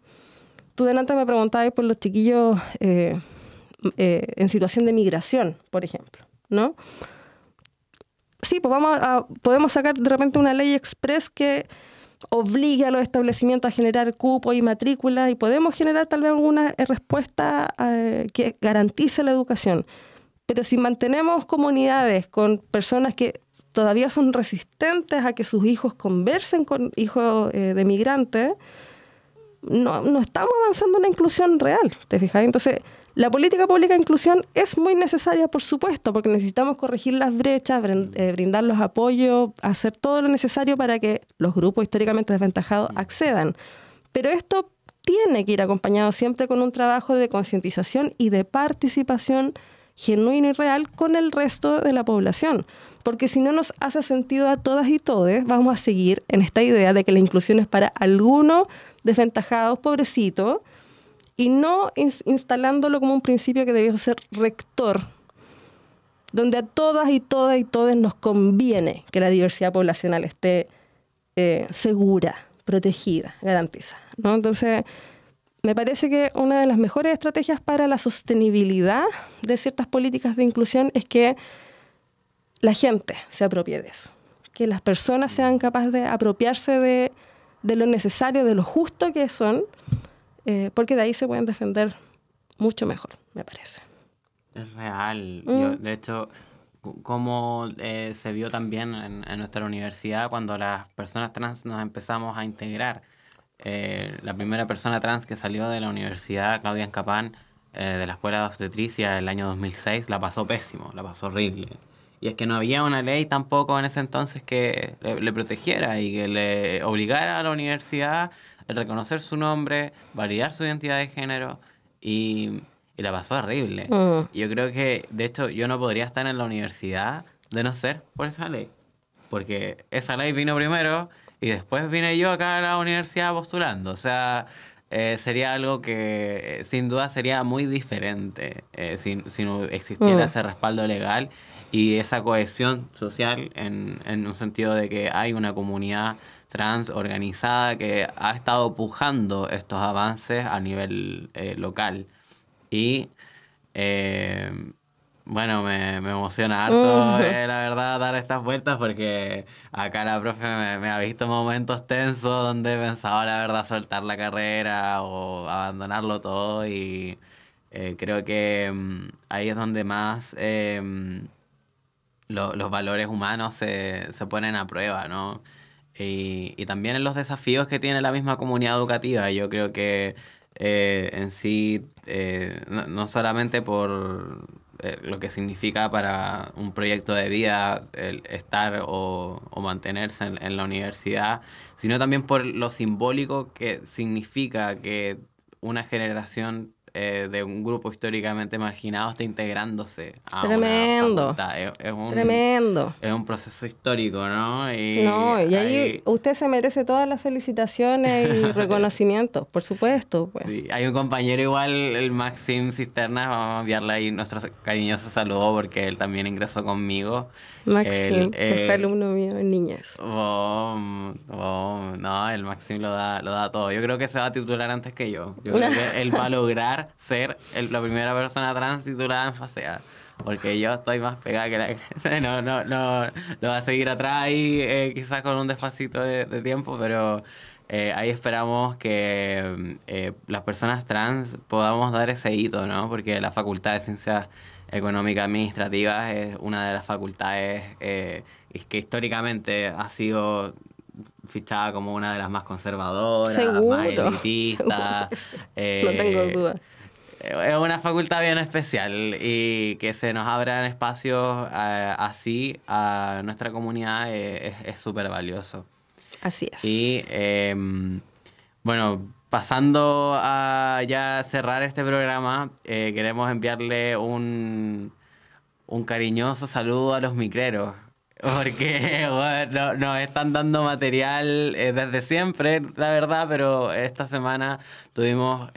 Tú delante me preguntabas por los chiquillos en situación de migración, por ejemplo, ¿no? Sí, pues podemos sacar de repente una ley express que obligue a los establecimientos a generar cupos y matrículas y podemos generar tal vez alguna respuesta que garantice la educación. Pero si mantenemos comunidades con personas que todavía son resistentes a que sus hijos conversen con hijos de migrantes, no estamos avanzando en una inclusión real, ¿te fijas? Entonces, la política pública de inclusión es muy necesaria, por supuesto, porque necesitamos corregir las brechas, brindar los apoyos, hacer todo lo necesario para que los grupos históricamente desventajados accedan. Pero esto tiene que ir acompañado siempre con un trabajo de concientización y de participación genuino y real con el resto de la población. Porque si no nos hace sentido a todas y todes, vamos a seguir en esta idea de que la inclusión es para algunos desventajados, pobrecitos, y no instalándolo como un principio que debió ser rector, donde a todas y todes nos conviene que la diversidad poblacional esté segura, protegida, garantizada, ¿no? Entonces, me parece que una de las mejores estrategias para la sostenibilidad de ciertas políticas de inclusión es que la gente se apropie de eso, que las personas sean capaces de apropiarse de lo necesario, de lo justo que son, porque de ahí se pueden defender mucho mejor, me parece. Es real. Yo, de hecho, como se vio también en nuestra universidad cuando las personas trans nos empezamos a integrar. La primera persona trans que salió de la universidad, Claudia Encapán, de la Escuela de Obstetricia el año 2006, la pasó pésimo, la pasó horrible. Y es que no había una ley tampoco en ese entonces que le protegiera y que le obligara a la universidad a reconocer su nombre, validar su identidad de género y la pasó horrible. Yo creo que, de hecho, yo no podría estar en la universidad de no ser por esa ley. Porque esa ley vino primero y después vine yo acá a la universidad postulando. O sea, sería algo que sin duda sería muy diferente si no existiera ese respaldo legal y esa cohesión social en un sentido de que hay una comunidad trans organizada que ha estado pujando estos avances a nivel local. Y bueno, me emociona harto, la verdad, dar estas vueltas porque acá la profe me ha visto momentos tensos donde he pensado, la verdad, soltar la carrera o abandonarlo todo y creo que ahí es donde más los valores humanos se ponen a prueba, ¿no? Y también en los desafíos que tiene la misma comunidad educativa. Yo creo que en sí, no solamente por lo que significa para un proyecto de vida el estar o mantenerse en la universidad, sino también por lo simbólico que significa que una generación de un grupo históricamente marginado está integrándose a Tremendo. una facultad. Tremendo. Es un proceso histórico, ¿no? Y ahí usted se merece todas las felicitaciones y reconocimientos, por supuesto. Pues. Sí, hay un compañero igual, el Maxim Cisternas, vamos a enviarle ahí nuestro cariñoso saludo porque él también ingresó conmigo. Maxim, que fue alumno mío en niñez. No, el Maxim lo da todo. Yo creo que se va a titular antes que yo. Yo creo que él va a lograr ser la primera persona trans titulada en FASEA. Porque yo estoy más pegada que la gente. No, lo va a seguir atrás ahí, quizás con un despacito de tiempo, pero ahí esperamos que las personas trans podamos dar ese hito, ¿no? Porque la Facultad de Ciencias Económicas Administrativas es una de las facultades que históricamente ha sido fichada como una de las más conservadoras, seguro, más elitistas. No tengo duda. Es una facultad bien especial y que se nos abran espacios así a nuestra comunidad es súper valioso. Así es. Y bueno, pasando a ya cerrar este programa, queremos enviarle un cariñoso saludo a los micreros. Porque bueno, nos están dando material desde siempre, la verdad, pero esta semana tuvimos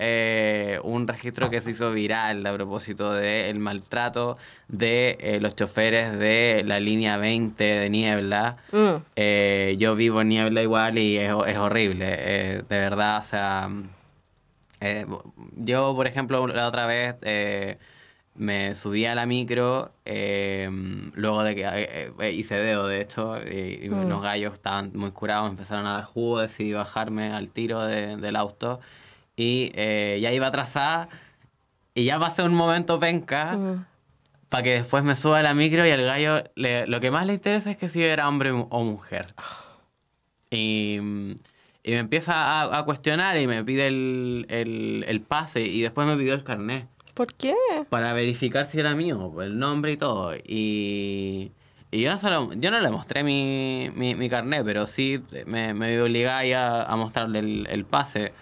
un registro que se hizo viral a propósito del maltrato de los choferes de la línea 20 de Niebla. Yo vivo en Niebla igual y es horrible, de verdad, o sea, yo, por ejemplo, la otra vez... me subí a la micro, luego de que hice dedo, de hecho, y los gallos estaban muy curados, empezaron a dar jugo, decidí bajarme al tiro del auto y ya iba atrasada y ya pasé un momento penca para que después me suba a la micro y al gallo lo que más le interesa es que si era hombre o mujer. Y me empieza a cuestionar y me pide el pase y después me pidió el carnet. ¿Por qué? Para verificar si era mío, el nombre y todo. Y yo no le mostré mi carnet, pero sí me vi obligada ahí a mostrarle el pase.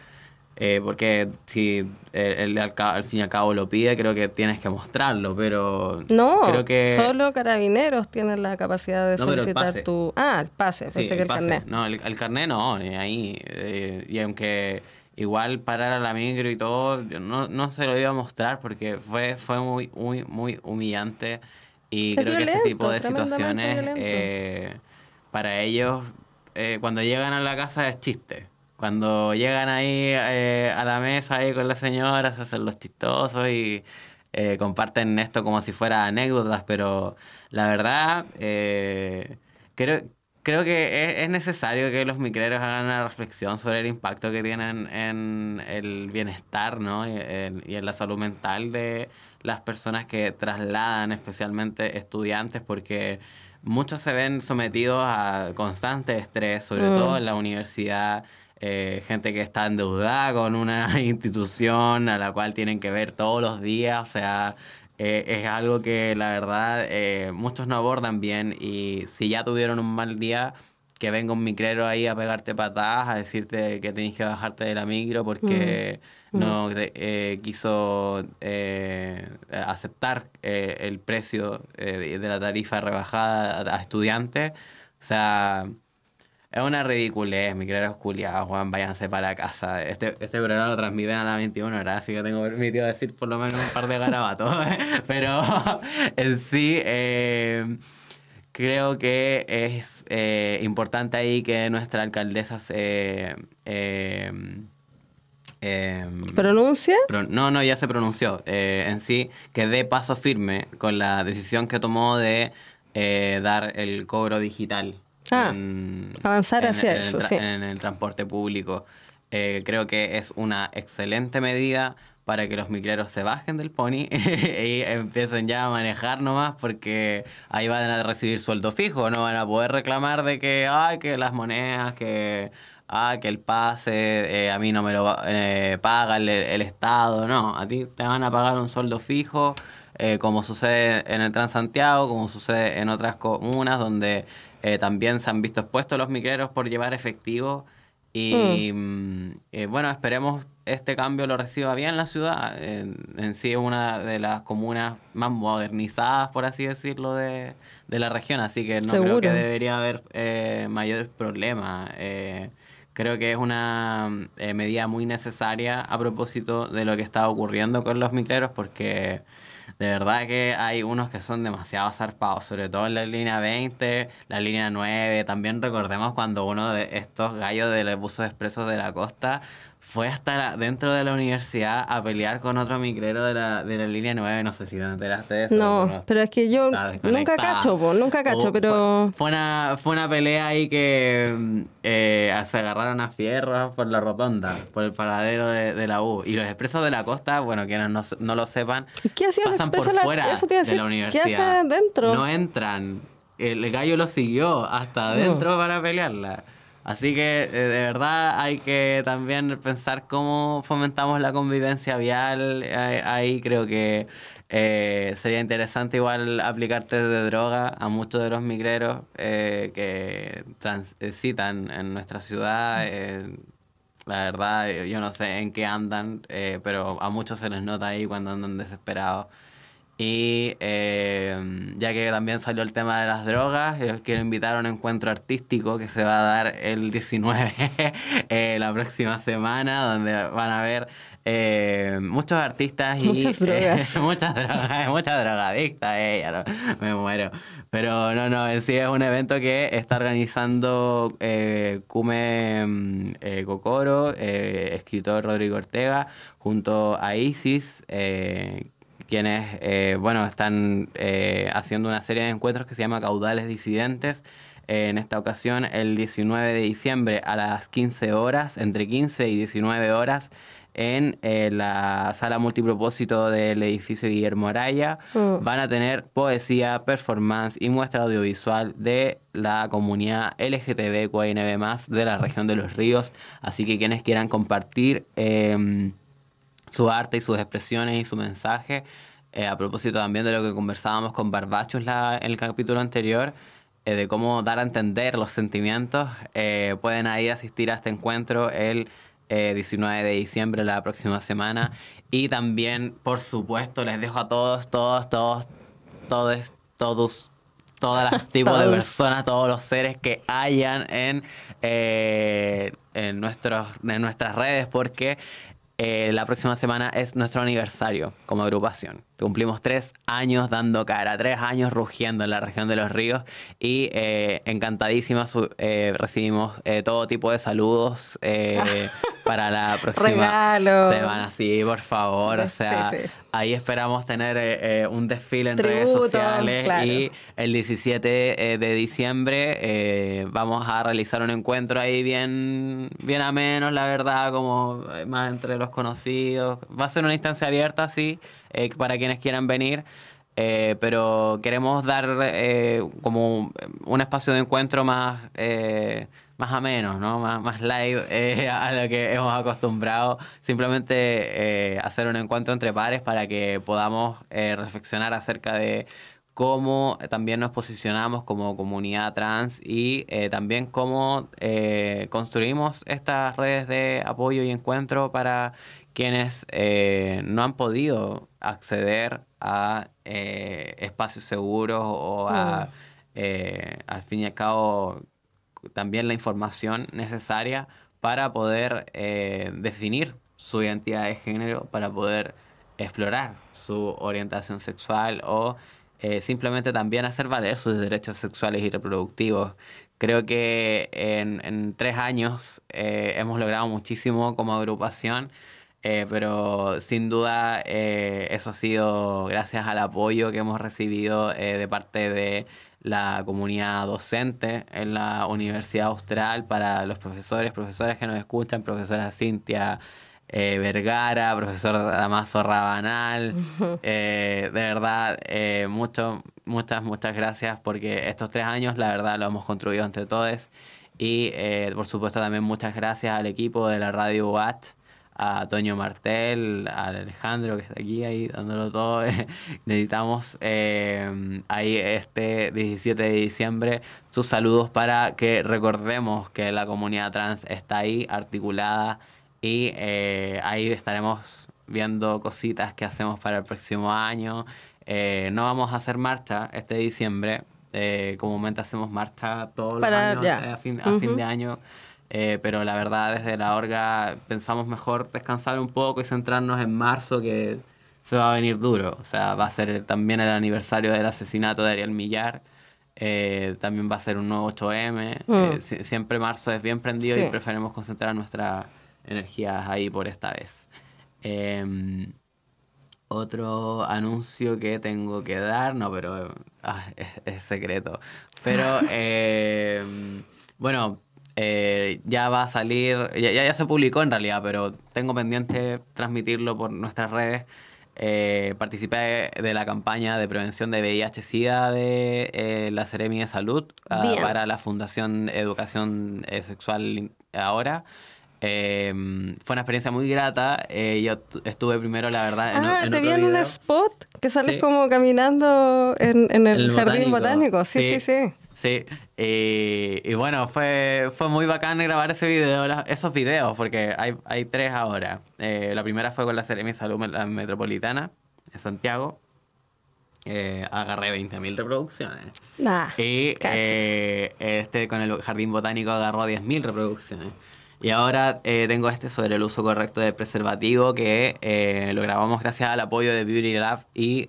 Porque si él al fin y al cabo lo pide, creo que tienes que mostrarlo, pero... No, creo que... solo Carabineros tienen la capacidad de No, pero el solicitar pase. tu... Ah, el pase, Sí, pensé que el pase. carnet. No, el carnet no, ni ahí. Y aunque igual parar a la micro y todo, yo no se lo iba a mostrar porque fue muy humillante. Y Es creo que ese tipo de tremendamente situaciones, violento. para ellos, cuando llegan a la casa es chiste. Cuando llegan ahí a la mesa ahí con la señora, se hacen los chistosos y comparten esto como si fuera anécdotas, pero la verdad, creo que es necesario que los micreros hagan una reflexión sobre el impacto que tienen en el bienestar, ¿no? Y en la salud mental de las personas que trasladan, especialmente estudiantes, porque muchos se ven sometidos a constante estrés, sobre todo en la universidad. Gente que está endeudada con una institución a la cual tienen que ver todos los días, o sea, es algo que la verdad muchos no abordan bien y si ya tuvieron un mal día, que venga un micrero ahí a pegarte patadas, a decirte que tenés que bajarte de la micro porque no quiso aceptar el precio de la tarifa rebajada a estudiantes, o sea... Es una ridiculez, micreros culiados, Juan, váyanse para la casa. Este programa lo transmiten a las 21 horas, así que tengo permitido decir por lo menos un par de garabatos. Pero en sí, creo que es importante ahí que nuestra alcaldesa se... ¿Pronuncia? No, ya se pronunció. En sí, que dé paso firme con la decisión que tomó de dar el cobro digital. Avanzar hacia eso, sí. En el transporte público. Creo que es una excelente medida para que los micreros se bajen del pony y empiecen ya a manejar nomás porque ahí van a recibir sueldo fijo, no van a poder reclamar de que, que las monedas, que el pase, a mí no me lo paga el Estado, no, a ti te van a pagar un sueldo fijo, como sucede en el Transantiago, como sucede en otras comunas donde... también se han visto expuestos los micreros por llevar efectivo y bueno, esperemos este cambio lo reciba bien la ciudad. En sí es una de las comunas más modernizadas, por así decirlo, de la región, así que no creo que debería haber mayores problemas. Creo que es una medida muy necesaria a propósito de lo que está ocurriendo con los micreros porque... De verdad que hay unos que son demasiado zarpados, sobre todo en la línea 20, la línea 9. También recordemos cuando uno de estos gallos de los buses expresos de la costa fue hasta dentro de la universidad a pelear con otro micrero de la línea 9. No sé si te enteraste de eso. No, pero es que yo nunca cacho, pero... Fue una pelea ahí que se agarraron a fierros por la rotonda, por el paradero de la U. Y los expresos de la costa, bueno, quienes no lo sepan, ¿Qué hacía pasan por fuera de la universidad. ¿Qué hace dentro? No entran. El gallo lo siguió hasta adentro para pelearla. Así que de verdad hay que también pensar cómo fomentamos la convivencia vial. Ahí creo que sería interesante igual aplicar test de droga a muchos de los migreros que transitan en nuestra ciudad. La verdad, yo no sé en qué andan, pero a muchos se les nota ahí cuando andan desesperados. Y ya que también salió el tema de las drogas, yo quiero invitar a un encuentro artístico que se va a dar el 19, la próxima semana, donde van a haber muchos artistas y Muchas drogas. muchas drogadictas, ya me muero. Pero no, en sí es un evento que está organizando Kume Kokoro, escritor Rodrigo Ortega, junto a Isis, quienes, bueno, están haciendo una serie de encuentros que se llama Caudales Disidentes. En esta ocasión, el 19 de diciembre a las 15 horas, entre 15 y 19 horas, en la sala multipropósito del edificio Guillermo Araya. Van a tener poesía, performance y muestra audiovisual de la comunidad LGTBQINB+, de la región de Los Ríos. Así que quienes quieran compartir su arte y sus expresiones y su mensaje, a propósito también de lo que conversábamos con Barbachus en el capítulo anterior, de cómo dar a entender los sentimientos, pueden ahí asistir a este encuentro el 19 de diciembre, la próxima semana. Y también, por supuesto, les dejo a todos, todas las tipos de personas, todos los seres que hayan en nuestras redes, porque la próxima semana es nuestro aniversario como agrupación. Cumplimos 3 años dando cara, 3 años rugiendo en la región de Los Ríos, y encantadísimos recibimos todo tipo de saludos para la próxima semana. Sí, por favor, o sea, sí. Ahí esperamos tener un desfile en redes sociales, claro. Y el 17 de diciembre vamos a realizar un encuentro ahí bien ameno, la verdad, como más entre los conocidos. Va a ser una instancia abierta, sí, para quienes quieran venir, pero queremos dar como un espacio de encuentro más ameno, ¿no? Más light a lo que hemos acostumbrado. Simplemente hacer un encuentro entre pares para que podamos reflexionar acerca de cómo también nos posicionamos como comunidad trans y también cómo construimos estas redes de apoyo y encuentro para quienes no han podido acceder a espacios seguros o a, al fin y al cabo, también la información necesaria para poder definir su identidad de género, para poder explorar su orientación sexual o simplemente también hacer valer sus derechos sexuales y reproductivos. Creo que en 3 años hemos logrado muchísimo como agrupación, pero sin duda eso ha sido gracias al apoyo que hemos recibido de parte de la comunidad docente en la Universidad Austral, para los profesores que nos escuchan, profesora Cintia Vergara, profesor Damaso Rabanal. De verdad, muchas gracias, porque estos 3 años, la verdad, lo hemos construido entre todos. Y por supuesto también muchas gracias al equipo de la Radio Watch, a Toño Martel, a Alejandro, que está aquí ahí dándolo todo. Necesitamos ahí este 17 de diciembre sus saludos para que recordemos que la comunidad trans está ahí articulada, y ahí estaremos viendo cositas que hacemos para el próximo año. No vamos a hacer marcha este diciembre. Comúnmente hacemos marcha todos los años a fin de año. Pero la verdad, desde la orga pensamos mejor descansar un poco y centrarnos en marzo, que se va a venir duro. O sea, va a ser también el aniversario del asesinato de Ariel Millar. También va a ser un nuevo 8M. Siempre marzo es bien prendido, sí. Y preferimos concentrar nuestras energías ahí por esta vez. Otro anuncio que tengo que dar, no, pero es secreto. Pero bueno, ya va a salir, ya se publicó en realidad, pero tengo pendiente transmitirlo por nuestras redes. participé de la campaña de prevención de VIH-Sida de la Seremi de Salud para la Fundación Educación Sexual Ahora. Fue una experiencia muy grata. Yo estuve primero, la verdad, en te vi en video. un spot que sales como caminando en el jardín botánico. Sí. Sí, y bueno, fue muy bacán grabar esos videos, porque hay 3 ahora. La primera fue con la Seremi de Salud Metropolitana de Santiago. Agarré 20.000 reproducciones. Y con el Jardín Botánico agarró 10.000 reproducciones. Y ahora tengo sobre el uso correcto del preservativo, que lo grabamos gracias al apoyo de Beauty Lab y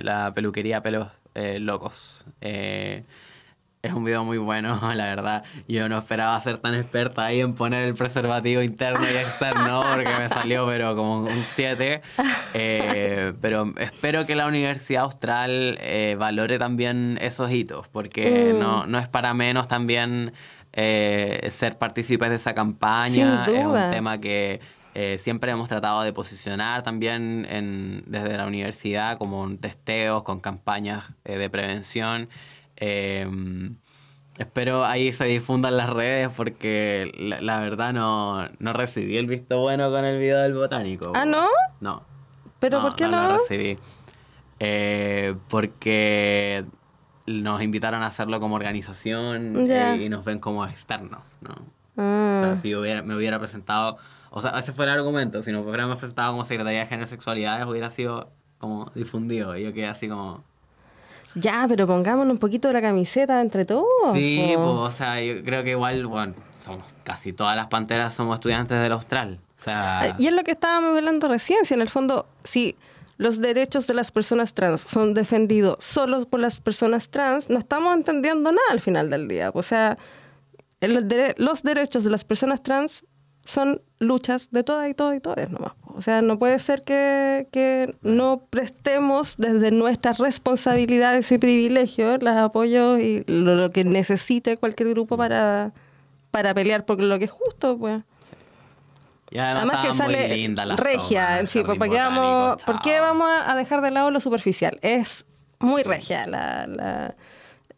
la peluquería Pelos Locos. Es un video muy bueno, la verdad. Yo no esperaba ser tan experta ahí en poner el preservativo interno y externo, porque me salió pero como un 7. Pero espero que la Universidad Austral valore también esos hitos, porque no es para menos también ser partícipes de esa campaña. Sin duda. Es un tema que siempre hemos tratado de posicionar también desde la universidad, como testeos, con campañas de prevención. Espero ahí se difundan las redes, porque la verdad no recibí el visto bueno con el video del botánico. ¿Ah, no? No. ¿Pero por qué no? No lo recibí. Porque nos invitaron a hacerlo como organización y nos ven como externos, ¿no? O sea, si me hubiera presentado... O sea, ese fue el argumento. Si nos hubiéramos presentado como Secretaría de Género y Sexualidades, hubiera sido como difundido. Y yo quedé así como... Ya, pero pongámonos un poquito de la camiseta entre todos. Sí, pues, o sea, yo creo que igual, bueno, somos casi todas las panteras somos estudiantes del Austral. O sea... Y es lo que estábamos hablando recién, si en el fondo, si los derechos de las personas trans son defendidos solo por las personas trans, no estamos entendiendo nada al final del día. O sea, los derechos de las personas trans son luchas de todas y todas y todas nomás. O sea, no puede ser que no prestemos desde nuestras responsabilidades y privilegios los apoyos y lo que necesite cualquier grupo para pelear por lo que es justo, pues. Ya además que sale muy linda la regia, toma, sí, ¿por qué vamos a dejar de lado lo superficial? Es muy regia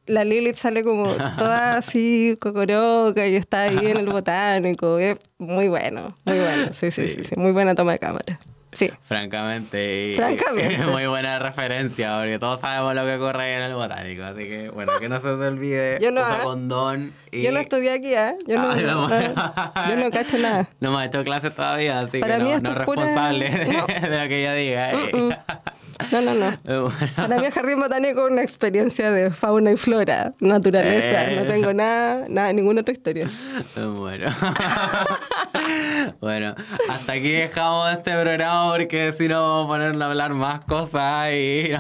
la Lilith, sale como toda así cocoroca y está ahí en el botánico. Es muy bueno. Sí, muy buena toma de cámara. Sí. Francamente. Muy buena referencia, porque todos sabemos lo que ocurre ahí en el botánico. Así que, bueno, que no se te olvide. Usa condón. Yo no estudié aquí, ¿eh? Yo no cacho nada. No me ha hecho clases todavía, así para que mí no es responsable de lo que ella diga. No. Para mí el jardín botánico es una experiencia de fauna y flora, naturaleza. No tengo ninguna otra historia. Bueno, hasta aquí dejamos este programa, porque si no vamos a ponernos a hablar más cosas y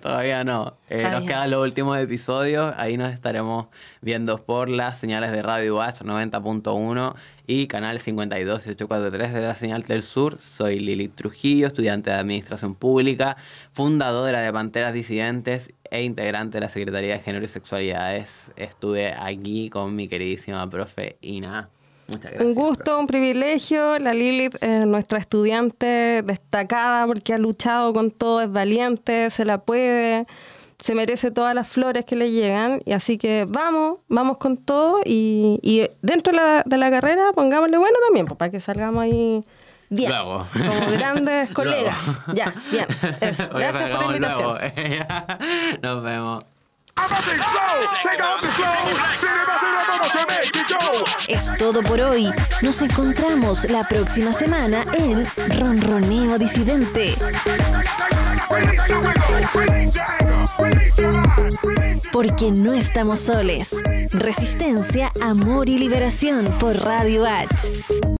todavía no. Nos quedan los últimos episodios, ahí nos estaremos viendo por las señales de Radio Watch 90.1 y canal 52 y 843 de la señal del sur. Soy Lilith Trujillo, estudiante de Administración Pública, fundadora de Panteras Disidentes e integrante de la Secretaría de Género y Sexualidades. Estuve aquí con mi queridísima profe Ina. Muchas gracias. Un gusto, un privilegio. La Lilith es nuestra estudiante destacada porque ha luchado con todo, es valiente, se la puede, se merece todas las flores que le llegan. Y así que vamos con todo. Y dentro de la carrera pongámosle bueno también, pues, para que salgamos ahí bien. Luego. Como grandes colegas. Ya, bien. Eso. Gracias por la invitación. Nos vemos. Es todo por hoy. Nos encontramos la próxima semana en Ronroneo Disidente. Porque no estamos soles. Resistencia, amor y liberación por Radio H.